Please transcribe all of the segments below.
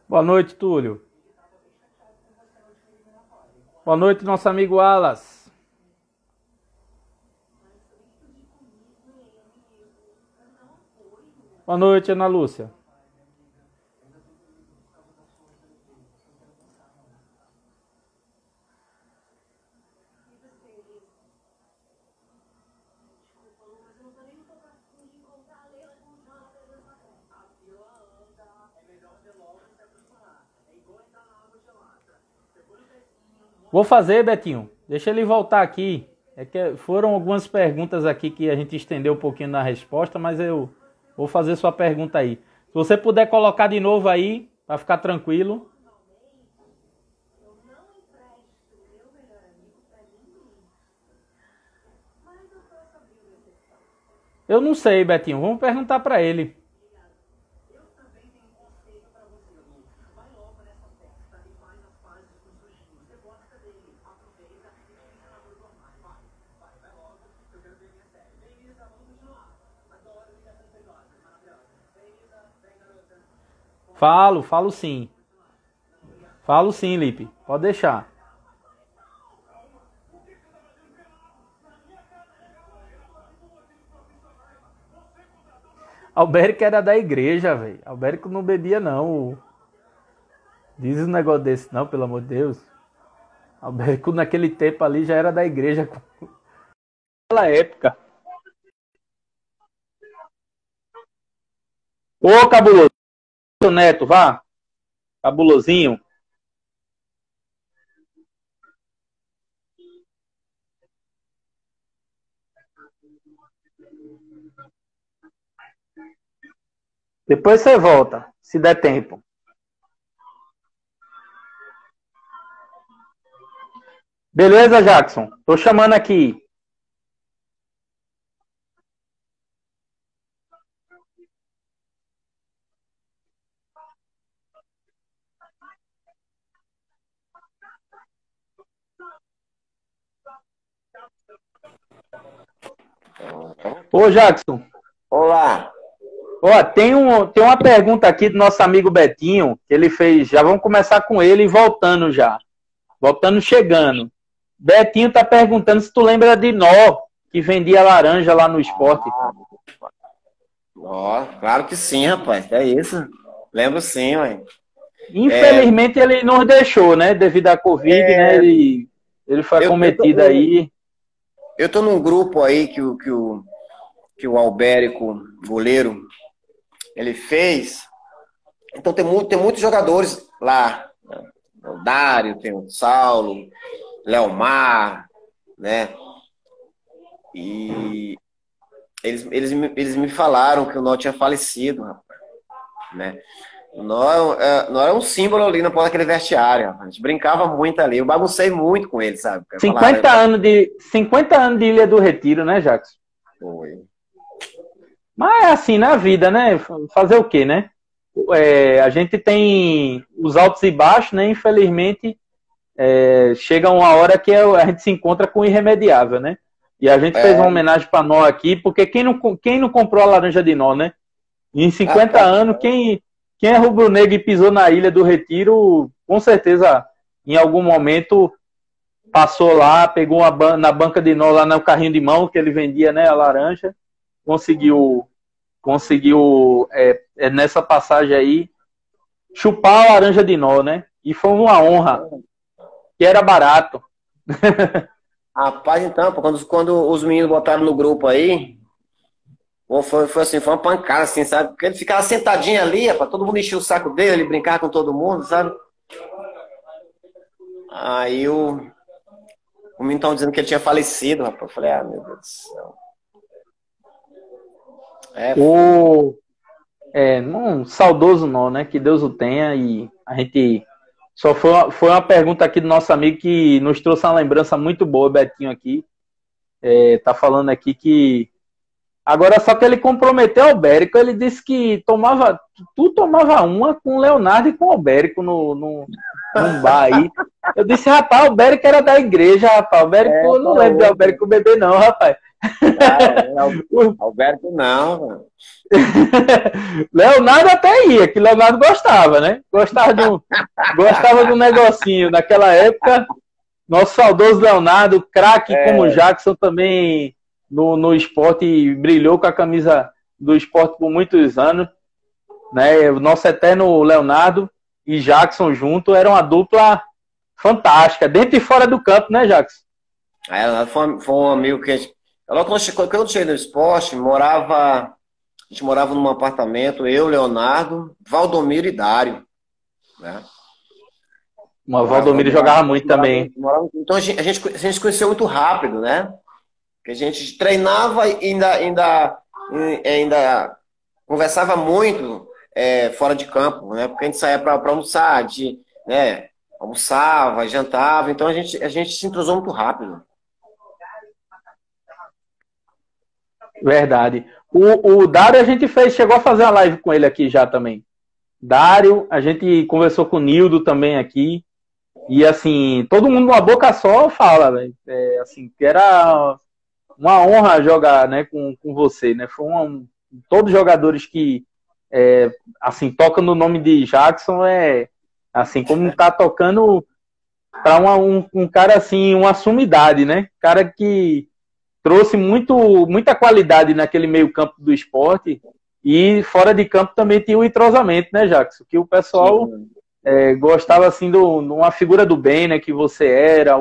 Boa noite, Túlio. Boa noite, nosso amigo Alas. Boa noite, Ana Lúcia. Vou fazer, Betinho. Deixa ele voltar aqui. É que foram algumas perguntas aqui que a gente estendeu um pouquinho na resposta, mas eu vou fazer sua pergunta aí. Se você puder colocar de novo aí, para ficar tranquilo. Eu não sei, Betinho. Vamos perguntar para ele. Falo sim. Falo sim, Lipe. Pode deixar. Albérico era da igreja, velho. Albérico não bebia, não. Diz um negócio desse, não, pelo amor de Deus. Albérico naquele tempo ali já era da igreja. Naquela época. Ô, cabuloso Neto, vá. Cabulosinho. Depois você volta, se der tempo. Beleza, Jackson? Tô chamando aqui. Ô, Jackson. Olá. Ó, tem uma pergunta aqui do nosso amigo Betinho, que ele fez. Já vamos começar com ele e voltando já. Voltando, chegando. Betinho tá perguntando se tu lembra de Nó, que vendia laranja lá no esporte. Ó, claro que sim, rapaz. É isso. Lembro sim, mãe. Infelizmente ele nos deixou, né? Devido à Covid, né? Ele foi acometido aí. Eu tô num grupo aí que o Albérico, goleiro, ele fez. Então tem muitos jogadores lá. O Dário, tem o Saulo, Leomar, né? E eles me falaram que o Nó tinha falecido, rapaz, né? O Nó era um símbolo ali na porta daquele vestiário, rapaz. A gente brincava muito ali, eu baguncei muito com ele, sabe? 50 anos de Ilha do Retiro, né, Jackson? Foi. Mas é assim na vida, né? Fazer o quê, né? A gente tem os altos e baixos, né? Infelizmente, chega uma hora que a gente se encontra com o irremediável, né? E a gente fez uma homenagem para Nó aqui, porque quem não comprou a laranja de Nó, né? E em 50 anos, quem é rubro-negro e pisou na Ilha do Retiro, com certeza, em algum momento, passou lá, pegou na banca de Nó, lá no carrinho de mão que ele vendia, né? A laranja, conseguiu nessa passagem aí chupar a laranja de Nó, né? E foi uma honra, que era barato. Rapaz, então, quando os meninos botaram no grupo aí, foi assim, foi uma pancada, assim, sabe? Porque ele ficava sentadinho ali, rapaz, todo mundo enchia o saco dele, ele brincava com todo mundo, sabe? Aí o menino tava dizendo que ele tinha falecido, rapaz. Eu falei, meu Deus do céu. Um saudoso Nó, né? Que Deus o tenha. E a gente só foi uma pergunta aqui do nosso amigo que nos trouxe uma lembrança muito boa, Betinho aqui. Tá falando aqui que agora só que ele comprometeu o Albérico. Ele disse que tu tomava uma com o Leonardo e com o Albérico num bar aí. Eu disse, rapaz, o Albérico era da igreja, rapaz. O Albérico, eu não lembro de Albérico bebê, não, rapaz. Alberto não, mano. Leonardo até ia, que Leonardo gostava, né? Gostava de um negocinho. Naquela época, nosso saudoso Leonardo, craque como o Jackson também no esporte, brilhou com a camisa do esporte por muitos anos. Né? O nosso eterno Leonardo e Jackson junto eram uma dupla fantástica, dentro e fora do campo, né, Jackson? Foi um amigo que a gente... Logo quando eu cheguei no esporte, a gente morava num apartamento, eu, Leonardo, Valdomiro e Dário. Né? O Valdomiro jogava muito também. Então a gente se conheceu muito rápido, né? Que a gente treinava e ainda conversava muito fora de campo, né? Porque a gente saía para almoçar, né? Almoçava, jantava, então a gente se entrosou muito rápido. Verdade. O Dário a gente chegou a fazer uma live com ele aqui já também. Dário, a gente conversou com o Nildo também aqui. E assim, todo mundo numa boca só fala, velho. Assim, que era uma honra jogar, né, com você, né? Todos os jogadores que assim, tocam no nome de Jackson assim, como tá tocando para um cara assim, uma sumidade, né? Cara que trouxe muita qualidade naquele meio campo do esporte e fora de campo também tinha o entrosamento, né, Jackson? Que o pessoal gostava assim de uma figura do bem, né, que você era,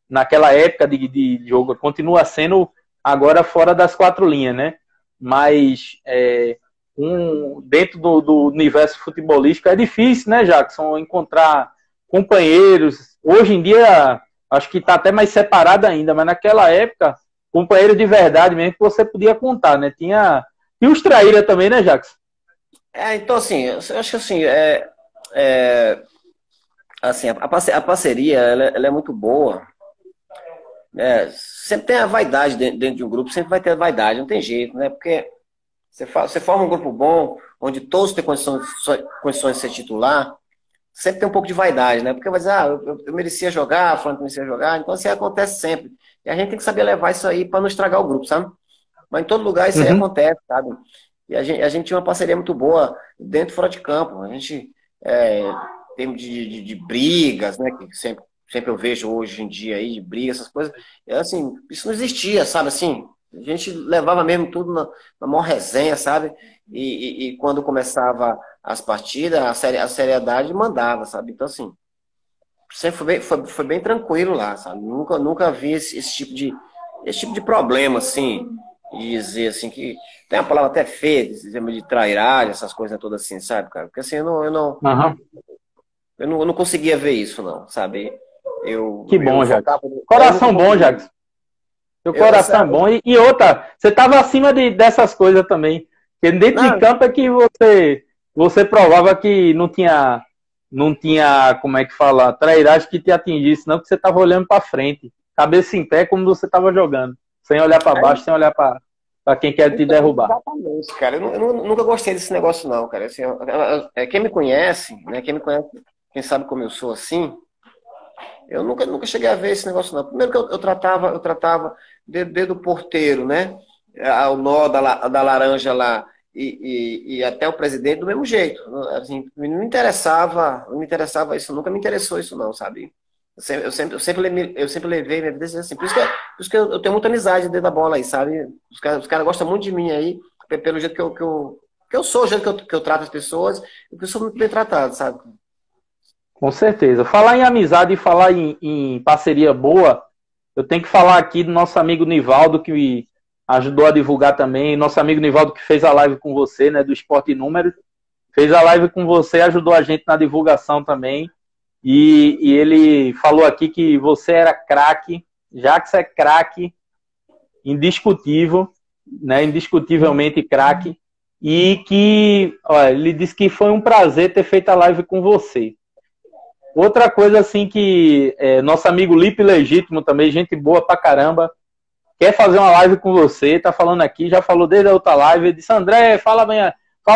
naquela época de jogo, continua sendo agora fora das quatro linhas, né? Mas dentro do universo futebolístico é difícil, né, Jackson, encontrar companheiros. Hoje em dia acho que está até mais separado ainda, mas naquela época companheiro de verdade mesmo que você podia contar, né? Tinha os traíra também, né, Jackson? Então assim, eu acho que assim, assim, a parceria ela é muito boa. Sempre tem a vaidade dentro de um grupo, sempre vai ter a vaidade, não tem jeito, né? Porque você forma um grupo bom, onde todos têm condições de ser titular, sempre tem um pouco de vaidade, né? Porque vai dizer, eu merecia jogar, falando que merecia jogar, então assim acontece sempre. E a gente tem que saber levar isso aí para não estragar o grupo, sabe? Mas em todo lugar isso aí acontece, sabe? E a gente tinha uma parceria muito boa dentro e fora de campo. A gente, em termos de brigas, né? Que sempre eu vejo hoje em dia aí, de brigas, essas coisas. Assim, isso não existia, sabe? Assim, a gente levava mesmo tudo na maior resenha, sabe? E quando começava as partidas, a seriedade mandava, sabe? Então, assim, sempre foi bem tranquilo lá, sabe? Nunca vi esse tipo de problema, assim, de dizer, assim, que tem uma palavra até feia, de trairagem, essas coisas todas assim, sabe, cara? Porque, assim, eu não conseguia ver isso, não, sabe? Que bom, Jackson. Coração bom, Jackson. Seu coração é bom. E outra, você estava acima dessas coisas também. Porque dentro de campo é que você provava que não tinha, como é que fala, trairagem que te atingisse, não, que você estava olhando para frente, cabeça em pé, como você estava jogando, sem olhar para baixo, sem olhar para quem quer te derrubar. Exatamente, cara. Eu nunca gostei desse negócio, não, cara. Assim, quem me conhece, né, quem sabe como eu sou assim, eu nunca cheguei a ver esse negócio, não. Primeiro que eu tratava desde o porteiro, né? O nó da laranja lá e até o presidente do mesmo jeito. Assim, não me interessava isso, nunca me interessou isso, não, sabe? Eu sempre levei minha vida assim. Por isso que eu tenho muita amizade dentro da bola aí, sabe? Os caras gostam muito de mim aí, pelo jeito que eu sou, o jeito que eu trato as pessoas, e que eu sou muito bem tratado, sabe? Com certeza. Falar em amizade e falar em parceria boa, eu tenho que falar aqui do nosso amigo Nivaldo, que ajudou a divulgar também. Nosso amigo Nivaldo, que fez a live com você, né, do Esporte Números. Fez a live com você, ajudou a gente na divulgação também. E ele falou aqui que você era craque, Jackson é craque, indiscutível, né, indiscutivelmente craque. E que, olha, ele disse que foi um prazer ter feito a live com você. Outra coisa assim que nosso amigo Lipe Legítimo também, gente boa pra caramba, quer fazer uma live com você, tá falando aqui, já falou desde a outra live, ele disse, André, fala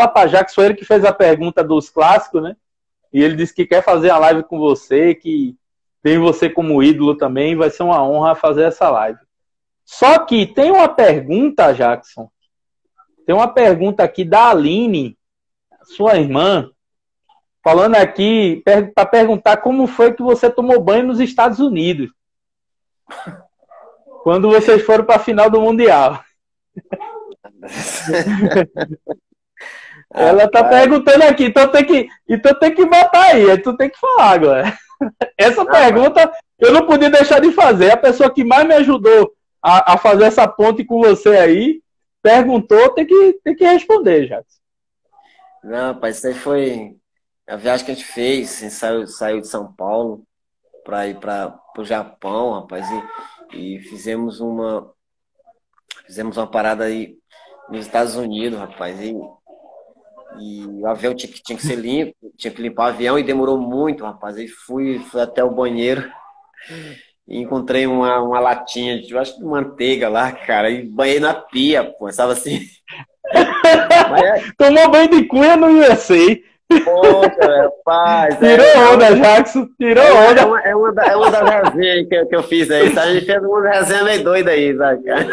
pra Jackson, ele que fez a pergunta dos clássicos, né? E ele disse que quer fazer a live com você, que tem você como ídolo também, vai ser uma honra fazer essa live. Só que tem uma pergunta, Jackson, tem uma pergunta aqui da Aline, sua irmã, falando aqui para perguntar como foi que você tomou banho nos Estados Unidos, quando vocês foram para a final do Mundial. Ela tá perguntando aqui, então tem que botar aí tu tem que falar agora. Essa pergunta eu não podia deixar de fazer. A pessoa que mais me ajudou a fazer essa ponte com você aí perguntou, tem que responder, Jackson. Não, rapaz, isso aí foi a viagem que a gente fez. A gente saiu de São Paulo para ir para o Japão, rapaz, e fizemos uma parada aí nos Estados Unidos, rapaz, e o avião tinha que ser limpo, tinha que limpar o avião e demorou muito, rapaz. Aí fui até o banheiro e encontrei uma latinha, eu acho de manteiga lá, cara, e banhei na pia, pô, sabe assim? Tomou banho de cunha no USA. Poxa, rapaz. Tirou onda, Jackson. Tirou onda. É uma das resenhas que eu fiz aí, sabe? A gente fez uma resenha meio doida aí, sabe, cara?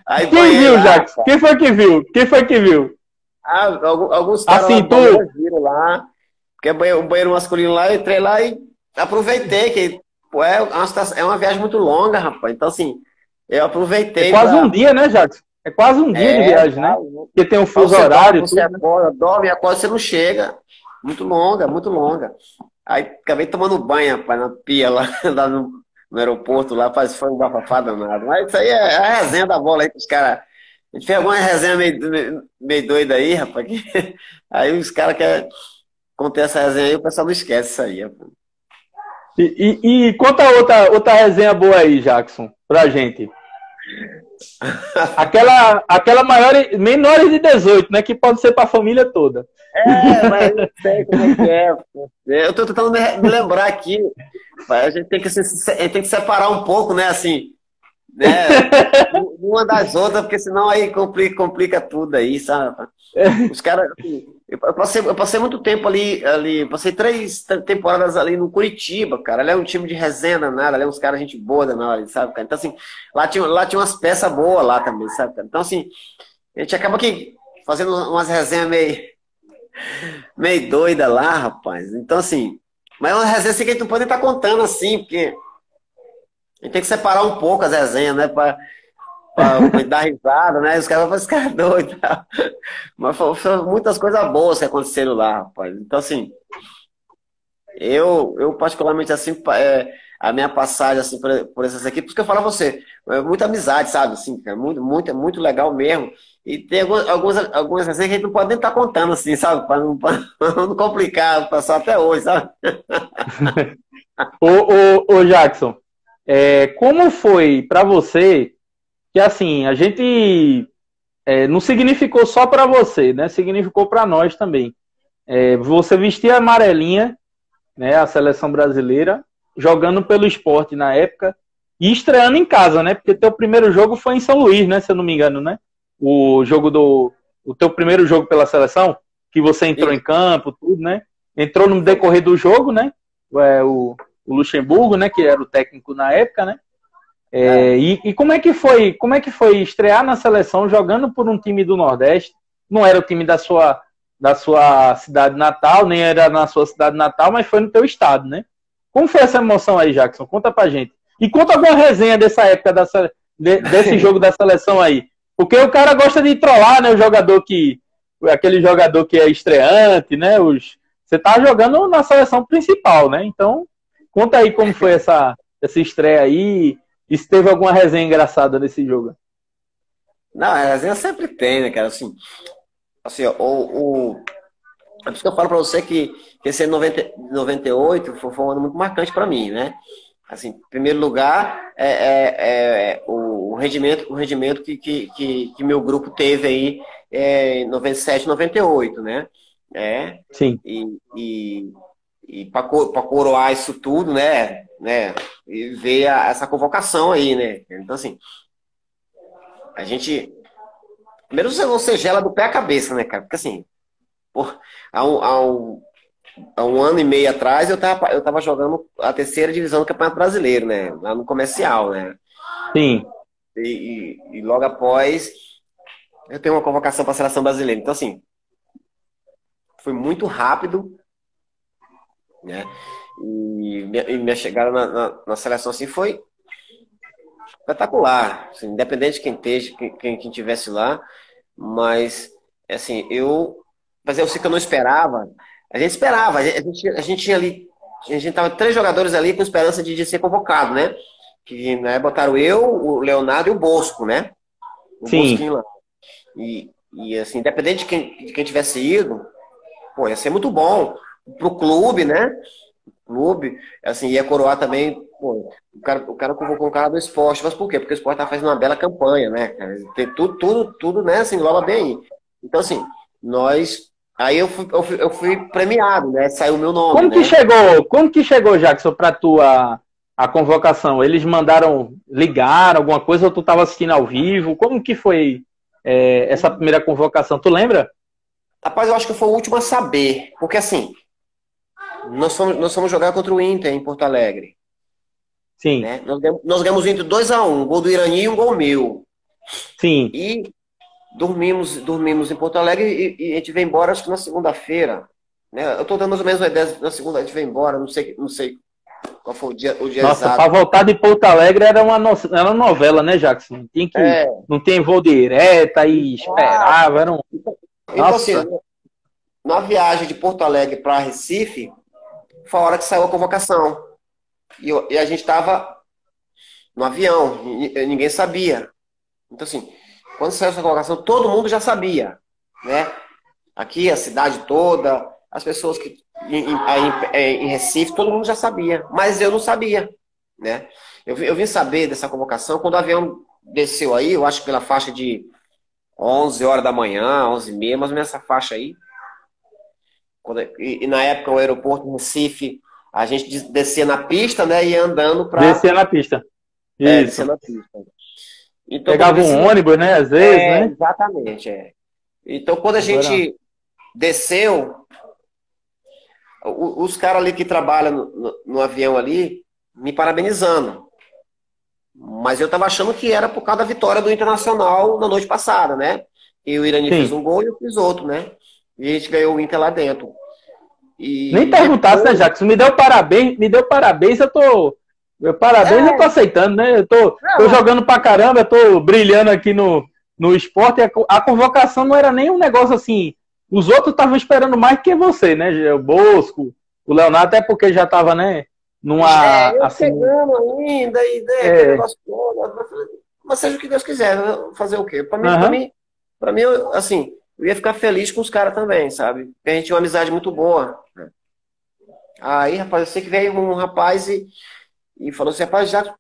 Aí quem viu, lá, Jackson? cara. Quem foi que viu? Alguns caras assim, viram lá, porque o banheiro masculino lá, eu entrei lá e aproveitei, que pô, é uma viagem muito longa, rapaz. Então, assim, eu aproveitei. É quase um dia, né, Jackson? É quase um dia de viagem, né? Porque tem um fuso horário. Você dorme, acorda, você não chega. Muito longa, muito longa. Aí acabei tomando banho, rapaz, na pia lá no aeroporto, lá, foi um bafafá danado. Mas isso aí é a resenha da bola aí que os caras. A gente fez alguma resenha meio doida aí, rapaz. Aí os caras querem contar essa resenha aí, o pessoal não esquece isso aí, rapaz. E conta outra resenha boa aí, Jackson, pra gente. Aquela menores de 18, né? Que pode ser pra família toda. Mas não sei como é que é. Eu tô tentando me lembrar aqui. A gente tem que separar um pouco, né? Assim, né? Uma das outras, porque senão aí complica tudo aí, sabe? Os caras. Assim, eu passei muito tempo ali. Passei 3 temporadas ali no Curitiba, cara. Ali é um time de resenha danada, ali é uns caras gente boa danada, sabe, cara? Então, assim, lá tinha umas peças boas lá também, sabe, cara? Então, assim, a gente acaba aqui fazendo umas resenhas meio doida lá, rapaz. Então, assim, mas é uma resenha assim que a gente não pode estar contando assim, porque a gente tem que separar um pouco as resenhas, né? Pra dar risada, né? Os caras vão ficar doidos e tal. Mas foram muitas coisas boas que aconteceram lá, rapaz. Então, assim, eu particularmente, assim, a minha passagem, assim, por essas equipes, que eu falo a você, muita amizade, sabe? Assim, é muito legal mesmo. E tem algumas resenhas que a gente não pode nem estar contando, assim, sabe? Para não complicar o pessoal até hoje, sabe? Ô Jackson, como foi para você que, assim, a gente não significou só para você, né? Significou para nós também. Você vestia a amarelinha, né? A seleção brasileira, jogando pelo Sport na época e estreando em casa, né? Porque teu primeiro jogo foi em São Luís, né? Se eu não me engano, né? O teu primeiro jogo pela seleção, que você entrou em campo, tudo, né? Entrou no decorrer do jogo, né? O Luxemburgo, né? Que era o técnico na época, né? E como é que foi estrear na seleção jogando por um time do Nordeste? Não era o time da sua cidade natal, nem era na sua cidade natal, mas foi no teu estado, né? Como foi essa emoção aí, Jackson? Conta pra gente. E conta alguma resenha dessa época, desse jogo da seleção aí. Porque o cara gosta de trollar, né? Aquele jogador que é estreante, né? Você tá jogando na seleção principal, né? Então, conta aí como foi essa estreia aí. E se teve alguma resenha engraçada nesse jogo? Não, a resenha sempre tem, né, cara? Assim ó, é por isso que eu falo pra você que esse ano 98 foi um ano muito marcante pra mim, né? Assim, em primeiro lugar, o rendimento que meu grupo teve aí em 97, 98, né? Sim. E para coroar isso tudo, né? E ver essa convocação aí, né? Então, assim, a gente. Primeiro você gela do pé à cabeça, né, cara? Porque, assim, há há um ano e meio atrás, eu tava jogando a terceira divisão do Campeonato Brasileiro, né? Lá no Comercial, né? Sim. E logo após, eu tenho uma convocação para a seleção brasileira. Então, assim, foi muito rápido, né? E minha chegada na seleção, assim, foi espetacular. Assim, independente de quem esteja, quem tivesse lá. Mas, assim, Mas eu sei que eu não esperava. A gente esperava. A gente tinha ali... A gente tava 3 jogadores ali com esperança de ser convocado, né? Que, né, botaram eu, o Leonardo e o Bosco, né? O Sim. Bosquinho lá. E assim, independente de quem tivesse ido, pô, ia ser muito bom pro clube, né? Clube, assim, ia coroar também, pô, o cara convocou um cara do esporte, mas por quê? Porque o esporte tá fazendo uma bela campanha, né, cara? Tem tudo, né, assim, engloba bem aí. Então, assim, aí eu fui premiado, né, saiu o meu nome, né? Como que chegou, Jackson, pra tu a convocação? Eles mandaram, ligaram alguma coisa ou tu tava assistindo ao vivo? Como que foi essa primeira convocação? Tu lembra? Rapaz, eu acho que eu fui o último a saber, porque assim, nós fomos jogar contra o Inter em Porto Alegre, Sim, né? Nós ganhamos o Inter 2-1, um gol do Irani e um gol meu. sim. E dormimos em Porto Alegre e a gente veio embora, acho que na segunda-feira, né? Eu tô dando mais ou menos uma ideia, na segunda a gente veio embora, não sei qual foi o dia Nossa, exato. para voltar de Porto Alegre era uma novela, né, Jackson? Não tem voo direto, aí esperava, era um... Então, assim, Nossa, na viagem de Porto Alegre para Recife, foi a hora que saiu a convocação. E a gente tava no avião, ninguém sabia. Então, assim, quando saiu essa convocação, todo mundo já sabia, né? Aqui, a cidade toda, as pessoas que em Recife, todo mundo já sabia, mas eu não sabia, né? Eu vim saber dessa convocação quando o avião desceu aí, eu acho que pela faixa de 11 horas da manhã, 11h30, mais ou menos essa faixa aí. E na época o aeroporto em Recife, a gente descia na pista, né, e ia andando para... descia na pista. descia Isso. na pista. Então, quando Pegava um ônibus, né, às vezes, né? exatamente, Então, quando a Agora, gente desceu, os caras ali que trabalham no avião ali, me parabenizando. Mas eu tava achando que era por causa da vitória do Internacional na noite passada, né? E o Irani fez sim. um gol e eu fiz outro, né? E a gente ganhou o Inter lá dentro. Nem E perguntasse, né, depois... Jackson? Me deu parabéns, eu tô aceitando, né? Tô jogando pra caramba, eu tô brilhando aqui no esporte. A convocação não era nem um negócio assim. Os outros estavam esperando mais que você, né? O Bosco, o Leonardo, até porque já tava, né? Numa. eu Assim, chegando ainda, e né, aquele negócio todo. Mas seja o que Deus quiser, né? Fazer o quê? Pra mim, assim, eu ia ficar feliz com os caras também, sabe? Porque a gente tinha uma amizade muito boa. Né? Aí, rapaz, eu sei que veio um rapaz e falou assim, rapaz, já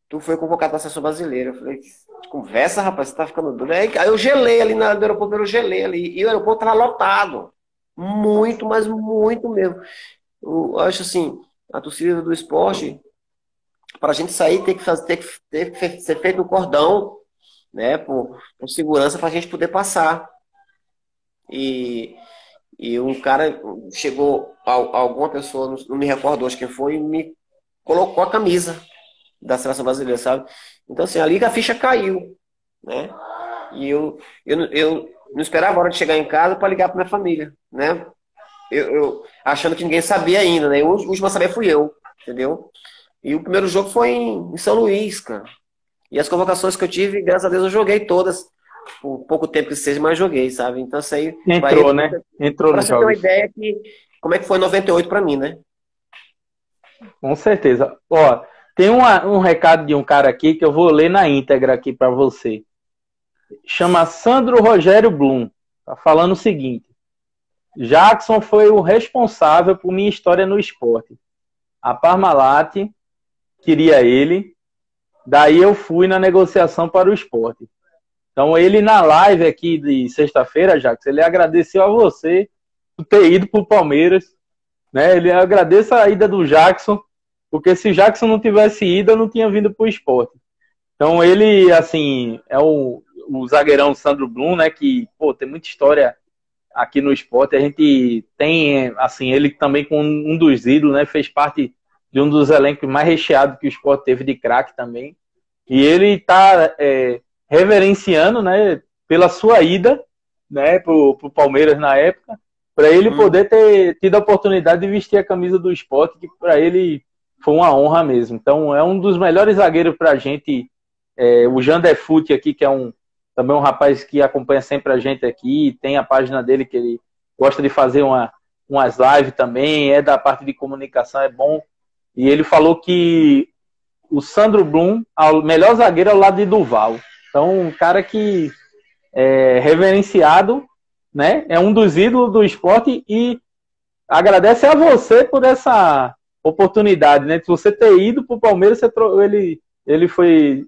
tu foi convocado para a seleção brasileira. Eu falei, que conversa, rapaz, você tá ficando doido. Aí eu gelei ali no aeroporto, eu gelei ali. E o aeroporto tava lotado. Muito, mas muito mesmo. Eu acho assim, a torcida do esporte, para a gente sair, tem que ser feito um cordão, né, por segurança para a gente poder passar. E, e um cara chegou, alguma pessoa, não me recordo hoje quem foi, e me colocou a camisa da seleção brasileira, sabe? Então, assim, ali que a ficha caiu, né? E eu não esperava a hora de chegar em casa para ligar para minha família, né? Eu achando que ninguém sabia ainda, né? O último a saber fui eu, entendeu? E o primeiro jogo foi em São Luís, cara. E as convocações que eu tive, graças a Deus, eu joguei todas. Por pouco tempo que seja, mas joguei, sabe? Então isso aí entrou, né? Entrou pra nos você ter uma jogos. ideia como é que foi 98 pra mim, né? Com certeza. Ó, tem um recado de um cara aqui que eu vou ler na íntegra aqui para você. Chama Sandro Rogério Blum. Tá falando o seguinte. Jackson foi o responsável por minha história no esporte. A Parmalat queria ele, daí eu fui na negociação para o esporte. Então ele na live aqui de sexta-feira, Jackson, ele agradeceu a você por ter ido para o Palmeiras, né? Ele agradece a ida do Jackson, porque se o Jackson não tivesse ido, eu não tinha vindo para o esporte. Então ele, assim, é o zagueirão Sandro Blum, né? Que, pô, tem muita história aqui no esporte. A gente tem, assim, ele também com um dos ídolos, né? Fez parte de um dos elencos mais recheados que o esporte teve de craque também. E ele está reverenciando, né, pela sua ida, né, pro Palmeiras na época, para ele poder ter tido a oportunidade de vestir a camisa do esporte, que para ele foi uma honra mesmo. Então é um dos melhores zagueiros para a gente. O Jander Fute aqui, que é também um rapaz que acompanha sempre a gente aqui, tem a página dele que ele gosta de fazer umas lives também, é da parte de comunicação, é bom. E ele falou que o Sandro Blum, o melhor zagueiro ao lado de Duval. Então, um cara que é reverenciado, né? É um dos ídolos do esporte e agradece a você por essa oportunidade, né? Se você ter ido para o Palmeiras, ele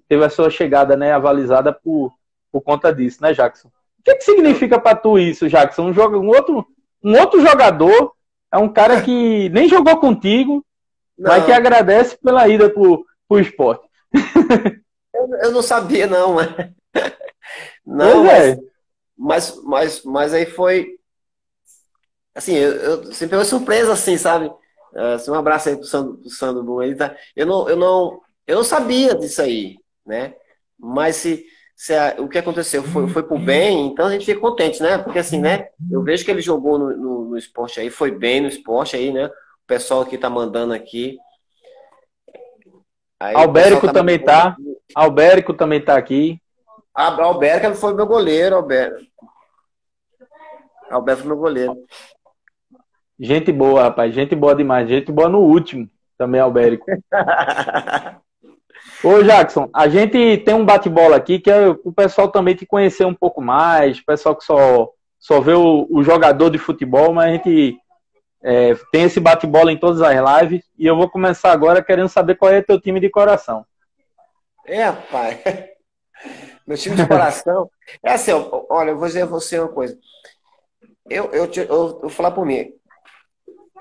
teve a sua chegada, né, avalizada por conta disso, né, Jackson? O que significa para tu isso, Jackson? Um outro jogador, é um cara que nem jogou contigo, mas que agradece pela ida pro esporte. Eu não sabia, não. Não, mas aí foi... Assim, eu sempre foi surpresa, assim, sabe? Um abraço aí pro Sandro Blum. Eu não sabia disso aí, né? Mas o que aconteceu foi pro bem, então a gente fica contente, né? Porque assim, né? Eu vejo que ele jogou no esporte aí, foi bem no esporte aí, né? O pessoal aqui tá mandando aqui. Aí Albérico também tá. Albérico também tá aqui. Albérico foi meu goleiro, Albérico foi meu goleiro. Gente boa, rapaz. Gente boa demais. Gente boa no último também, Albérico. Ô, Jackson, a gente tem um bate-bola aqui que é o pessoal também te conhecer um pouco mais, o pessoal que só vê o jogador de futebol, mas a gente tem esse bate-bola em todas as lives e eu vou começar agora querendo saber qual é teu time de coração. Rapaz, meu time de coração é assim, olha, eu vou dizer a você uma coisa. Eu vou falar por mim.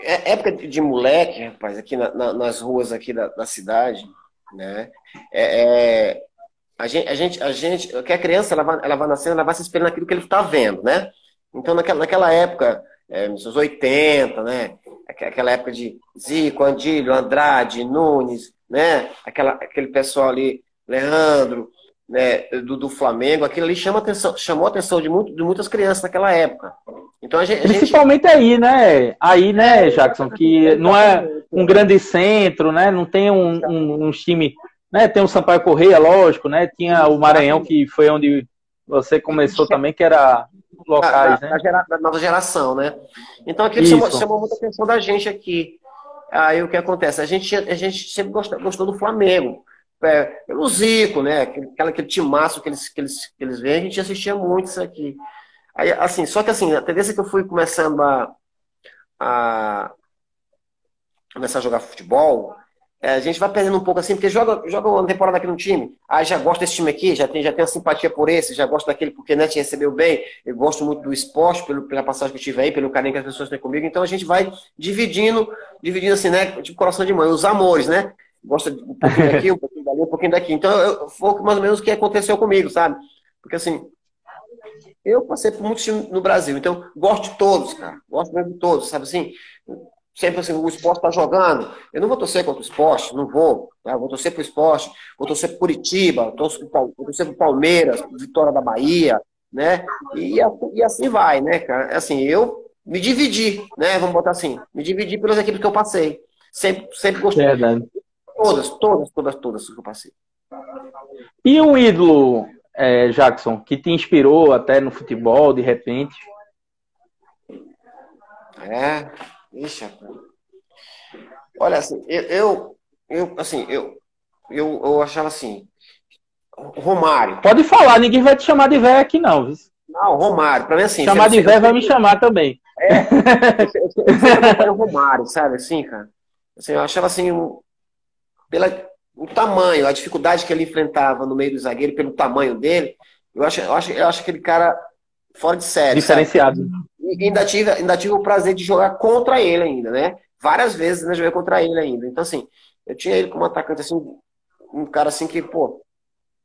Época de moleque, rapaz, aqui nas ruas aqui da cidade, né? A gente, que a criança ela vai nascendo, ela vai se espelhando naquilo que ele está vendo, né? Então, naquela época, nos anos 80, né? Aquela época de Zico, Andílio, Andrade, Nunes, né? Aquele pessoal ali, Leandro, né? do Flamengo, aquilo ali chamou a atenção de muitas crianças naquela época. Então, principalmente aí, né? Aí, né, Jackson, que não é um grande centro, né? Não tem um time, né? Tem o Sampaio Corrêa, lógico, né? Tinha o Maranhão, que foi onde você começou também, que era locais, né? Da nova geração, né? Então aquilo chamou muita atenção da gente aqui. Aí o que acontece? A gente sempre gostou do Flamengo. Pelo Zico, né? Aquele timaço que eles veem, a gente assistia muito isso aqui. Aí, assim, só que assim, a tendência que eu fui começando a começar a jogar futebol, a gente vai perdendo um pouco assim, porque joga uma temporada aqui no time, aí já gosta desse time aqui, já tem uma simpatia por esse, já gosta daquele porque né, te recebeu bem, eu gosto muito do esporte, pela passagem que eu tive aí, pelo carinho que as pessoas têm comigo, então a gente vai dividindo assim, né, tipo coração de mãe, os amores, né? Gosta de um pouquinho daqui, um pouquinho dali, um pouquinho daqui. Então, foi mais ou menos o que aconteceu comigo, sabe? Porque assim, eu passei por muitos times no Brasil, então gosto de todos, cara. Gosto mesmo de todos, sabe assim? Sempre assim, o esporte tá jogando. Eu não vou torcer contra o esporte, não vou. Tá? Vou torcer pro esporte, vou torcer pro Curitiba, vou torcer pro Palmeiras, Vitória da Bahia, né? E assim vai, né, cara? Assim, eu me dividi, né? Vamos botar assim, me dividi pelas equipes que eu passei. Sempre gostei. Verdade. Todas que eu passei. E um ídolo, Jackson, que te inspirou até no futebol, de repente? Ixi, olha, assim, eu achava assim, Romário. Pode falar, ninguém vai te chamar de velho aqui não. Viu? Não, Romário, pra mim assim. Chamar de velho vai me chamar também. Eu sempre acompanho o Romário, sabe, assim, cara. Assim, eu achava assim, o tamanho, a dificuldade que ele enfrentava no meio do zagueiro, pelo tamanho dele, eu acho aquele cara fora de série. Diferenciado. Sabe? E ainda tive o prazer de jogar contra ele ainda, né? Várias vezes, né, joguei contra ele ainda. Então, assim, eu tinha ele como atacante, assim, um cara assim que, pô,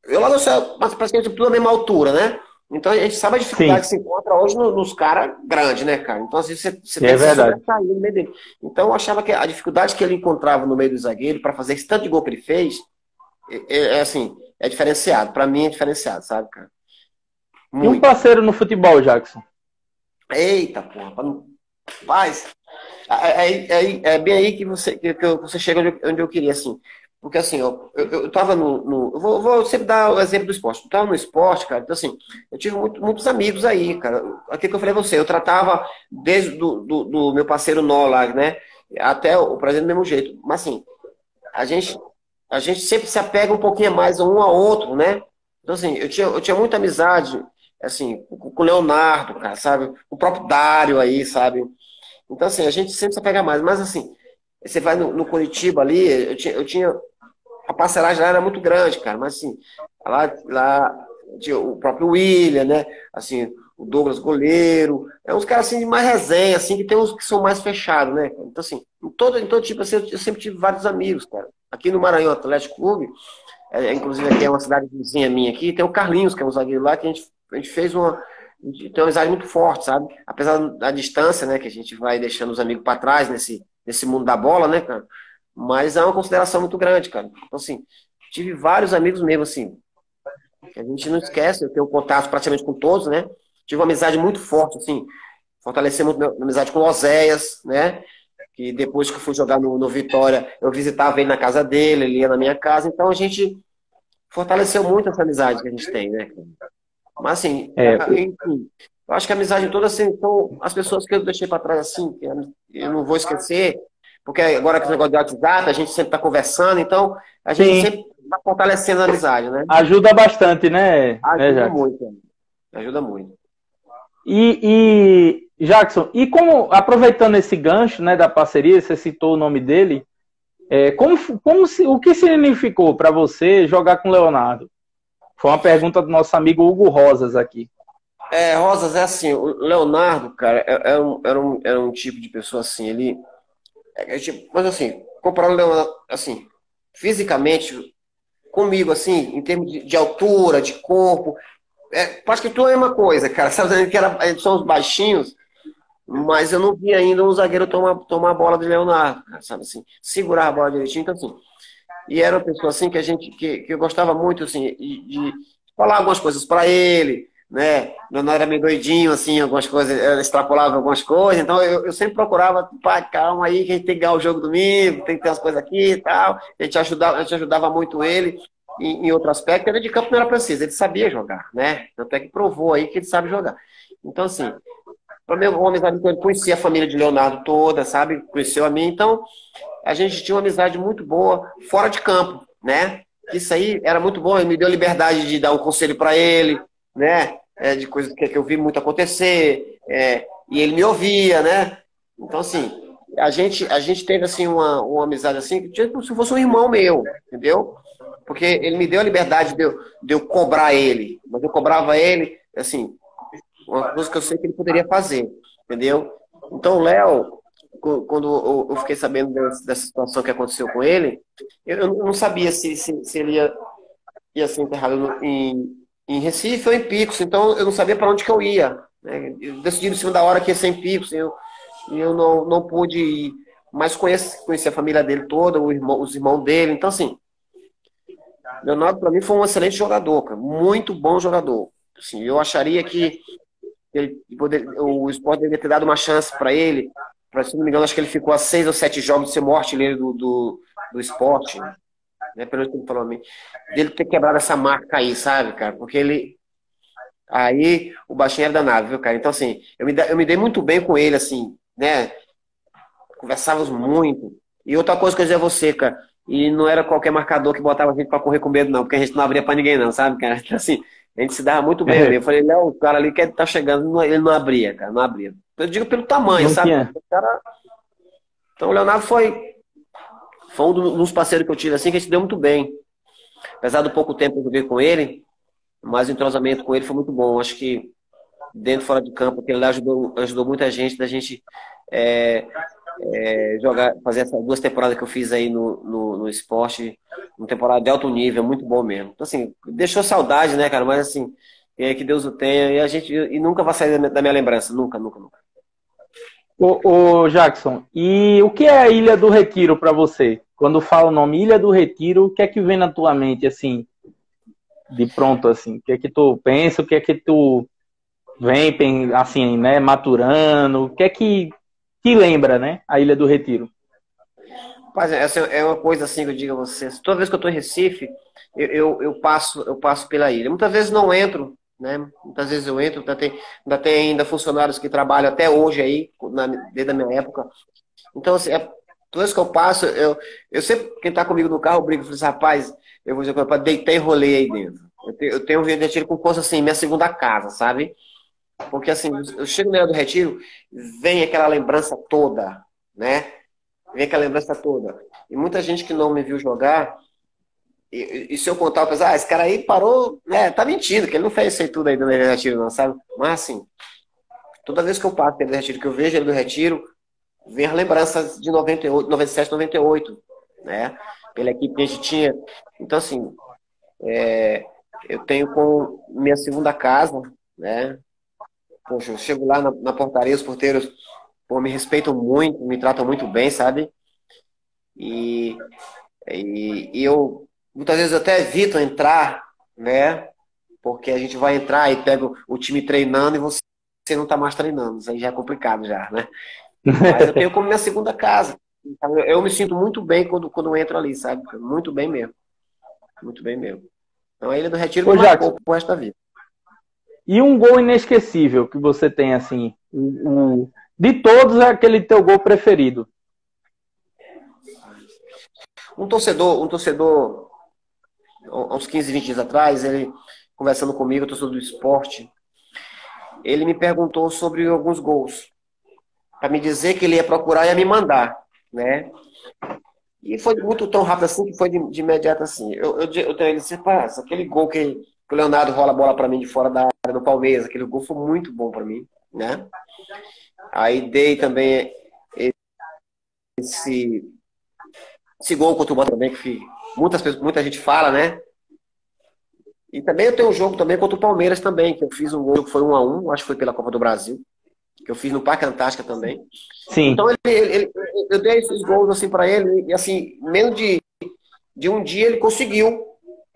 eu logo sei, mas praticamente tudo a mesma altura, né? Então a gente sabe a dificuldade Sim, que se encontra hoje nos caras grandes, né, cara? Então, assim, você tem é que se verdade. sobressair no meio dele. Então eu achava que a dificuldade que ele encontrava no meio do zagueiro para fazer esse tanto de gol que ele fez, assim, é diferenciado. Para mim é diferenciado, sabe, cara? E um Muito. parceiro no futebol, Jackson? Eita, porra. Rapaz, é bem aí que você chega onde eu queria, assim. Porque, assim, eu tava eu vou sempre dar o exemplo do esporte. Eu tava no esporte, cara, então, assim, eu tive muitos amigos aí, cara. Aquilo que eu falei a você, eu tratava desde do meu parceiro Nó lá, né? Até o prazer do mesmo jeito. Mas, assim, a gente, a gente sempre se apega um pouquinho mais um ao outro, né? Então, assim, eu tinha muita amizade, assim, com o Leonardo, cara, sabe? O próprio Dário aí, sabe? Então, assim, a gente sempre se apega mais. Mas, assim, você vai no Curitiba ali, eu tinha a parcelagem lá era muito grande, cara. Mas, assim, lá tinha o próprio William, né? Assim, o Douglas Goleiro. É uns caras, assim, de mais resenha, assim, que tem uns que são mais fechados, né? Então, assim, em todo tipo, assim, eu sempre tive vários amigos, cara. Aqui no Maranhão Atlético Clube, inclusive aqui é uma cidade vizinha minha aqui, tem o Carlinhos, que é um zagueiro lá, que a gente fez a gente tem uma amizade muito forte, sabe? Apesar da distância, né, que a gente vai deixando os amigos para trás nesse mundo da bola, né, cara? Mas é uma consideração muito grande, cara. Então, assim, tive vários amigos mesmo, assim, que a gente não esquece, eu tenho contato praticamente com todos, né? Tive uma amizade muito forte, assim, fortalecer muito minha amizade com o Oséias, né? Que depois que eu fui jogar no Vitória, eu visitava ele na casa dele, ele ia na minha casa, então a gente fortaleceu muito essa amizade que a gente tem, né? Mas assim, É, enfim, eu acho que a amizade toda assim, são as pessoas que eu deixei para trás assim, que eu não vou esquecer, porque agora com esse negócio de WhatsApp, a gente sempre está conversando, então a gente sim, sempre está fortalecendo a amizade, né? ajuda bastante, né, Ajuda Jackson? muito, ajuda muito. Jackson, e como, aproveitando esse gancho, né, da parceria, você citou o nome dele, o que significou para você jogar com o Leonardo? Foi uma pergunta do nosso amigo Hugo Rosas aqui. Rosas, é assim, o Leonardo, cara, era um tipo de pessoa assim, ele. Tipo, mas assim, comparando o Leonardo, assim, fisicamente, comigo, assim, em termos de altura, de corpo, acho que tudo é a mesma coisa, cara. Sabe que somos baixinhos, mas eu não vi ainda um zagueiro tomar a bola de Leonardo, cara, sabe assim, segurar a bola direitinho, então assim. E era uma pessoa assim que eu gostava muito assim de falar algumas coisas para ele, né? Não era meio doidinho assim, algumas coisas, eu extrapolava algumas coisas, então eu sempre procurava, pá, calma aí, que a gente tem que ganhar o jogo domingo, tem que ter umas coisas aqui e tal. A gente ajudava muito ele em outro aspecto. Ele de campo não era preciso, ele sabia jogar, né? Tanto é que provou aí que ele sabe jogar. Então, assim, para mim, uma amizade com ele, conhecia a família de Leonardo toda, sabe? Conheceu a mim, então a gente tinha uma amizade muito boa fora de campo, né? Isso aí era muito bom, ele me deu liberdade de dar um conselho para ele, né? De coisas que eu vi muito acontecer, e ele me ouvia, né? Então, assim, a gente teve, assim, uma amizade, assim, que como se fosse um irmão meu, entendeu? Porque ele me deu a liberdade de eu cobrar ele, mas eu cobrava ele, assim, uma coisa que eu sei que ele poderia fazer, entendeu? Então, o Léo, quando eu fiquei sabendo dessa situação que aconteceu com ele, eu não sabia se ele ia ser enterrado em Recife ou em Picos, então eu não sabia para onde que eu ia, né? Eu decidi em cima da hora que ia ser em Picos, e eu não pude ir, mas conheci a família dele toda, os irmãos dele, então assim, Leonardo para mim foi um excelente jogador, cara, muito bom jogador. Assim, eu acharia que o Sport deveria ter dado uma chance para ele. Se não me engano, acho que ele ficou a 6 ou 7 jogos de ser maior artilheiro do Sport, né? Pelo que ele falou a mim. Dele ter quebrado essa marca aí, sabe, cara? Porque ele. Aí o baixinho era danado, viu, cara? Então, assim, eu me dei muito bem com ele, assim, né? Conversávamos muito. E outra coisa que eu dizia a você, cara, e não era qualquer marcador que botava a gente pra correr com medo, não, porque a gente não abria pra ninguém, não, sabe, cara? Então, assim, a gente se dava muito bem ali. Eu falei, Léo, o cara ali que tá chegando, ele não abria, cara, não abria. Eu digo pelo tamanho, Não sabe? tinha. Então o Leonardo foi um dos parceiros que eu tive, assim, que a gente deu muito bem. Apesar do pouco tempo que eu joguei com ele, mas o entrosamento com ele foi muito bom. Acho que dentro e fora de campo, que ele ajudou muita gente, da gente é, jogar, fazer essas 2 temporadas que eu fiz aí no esporte, uma temporada de alto nível, muito bom mesmo. Então, assim, deixou saudade, né, cara? Mas, assim, Que Deus o tenha. E nunca vai sair da minha lembrança. Nunca, nunca, nunca. Ô Jackson, e o que é a Ilha do Retiro para você? Quando fala o nome Ilha do Retiro, o que é que vem na tua mente, assim, de pronto, assim? O que é que tu pensa? O que é que tu vem, assim, né, maturando? O que é que te lembra, né, a Ilha do Retiro? Mas essa é uma coisa assim que eu digo a vocês. Toda vez que eu estou em Recife, eu passo pela ilha. Muitas vezes não entro, né? Muitas vezes eu entro, ainda tem ainda funcionários que trabalham até hoje aí, desde a minha época. Então, assim, toda vez que eu passo, eu sempre, quem está comigo no carro, eu brigo, eu falo assim, rapaz, eu vou dizer para deitar e rolê aí dentro. Eu tenho um Rio de Retiro como fosse assim, minha segunda casa, sabe? Porque assim, eu chego na Ilha do Retiro, vem aquela lembrança toda, né? Vem aquela lembrança toda. E muita gente que não me viu jogar, e se eu contar, eu penso, esse cara aí parou, tá mentindo, que ele não fez isso aí tudo aí do Retiro, não, sabe? Mas assim, toda vez que eu passo pelo Retiro, que eu vejo ele do Retiro, vem as lembranças de 98, 97, 98, né? Pela equipe que a gente tinha. Então, assim, eu tenho com minha segunda casa, né? Poxa, eu chego lá na portaria, os porteiros, pô, me respeitam muito, me tratam muito bem, sabe? E eu, muitas vezes, eu até evito entrar, né? Porque a gente vai entrar e pega o time treinando e você não tá mais treinando. Isso aí já é complicado, já, né? Mas eu tenho como minha segunda casa. Então, eu me sinto muito bem quando eu entro ali, sabe? Muito bem mesmo. Muito bem mesmo. Então, a Ilha do Retiro me marcou pro resto da vida. E um gol inesquecível que você tem, assim, de todos, é aquele teu gol preferido? Um torcedor, há uns 15, 20 dias atrás, ele conversando comigo, torcedor do esporte, ele me perguntou sobre alguns gols, para me dizer que ele ia procurar e ia me mandar, né? E foi muito tão rápido assim, que foi de imediato assim. Eu tenho ele disse, aquele gol que o Leonardo rola a bola para mim de fora da área do Palmeiras, aquele gol foi muito bom para mim, né? Aí dei também esse gol contra o Botafogo também, que muita gente fala, né? E também eu tenho um jogo também contra o Palmeiras também, que eu fiz um gol que foi 1-1, acho que foi pela Copa do Brasil, que eu fiz no Parque Antártica também. Sim. Então eu dei esses gols assim para ele, e assim, menos de um dia ele conseguiu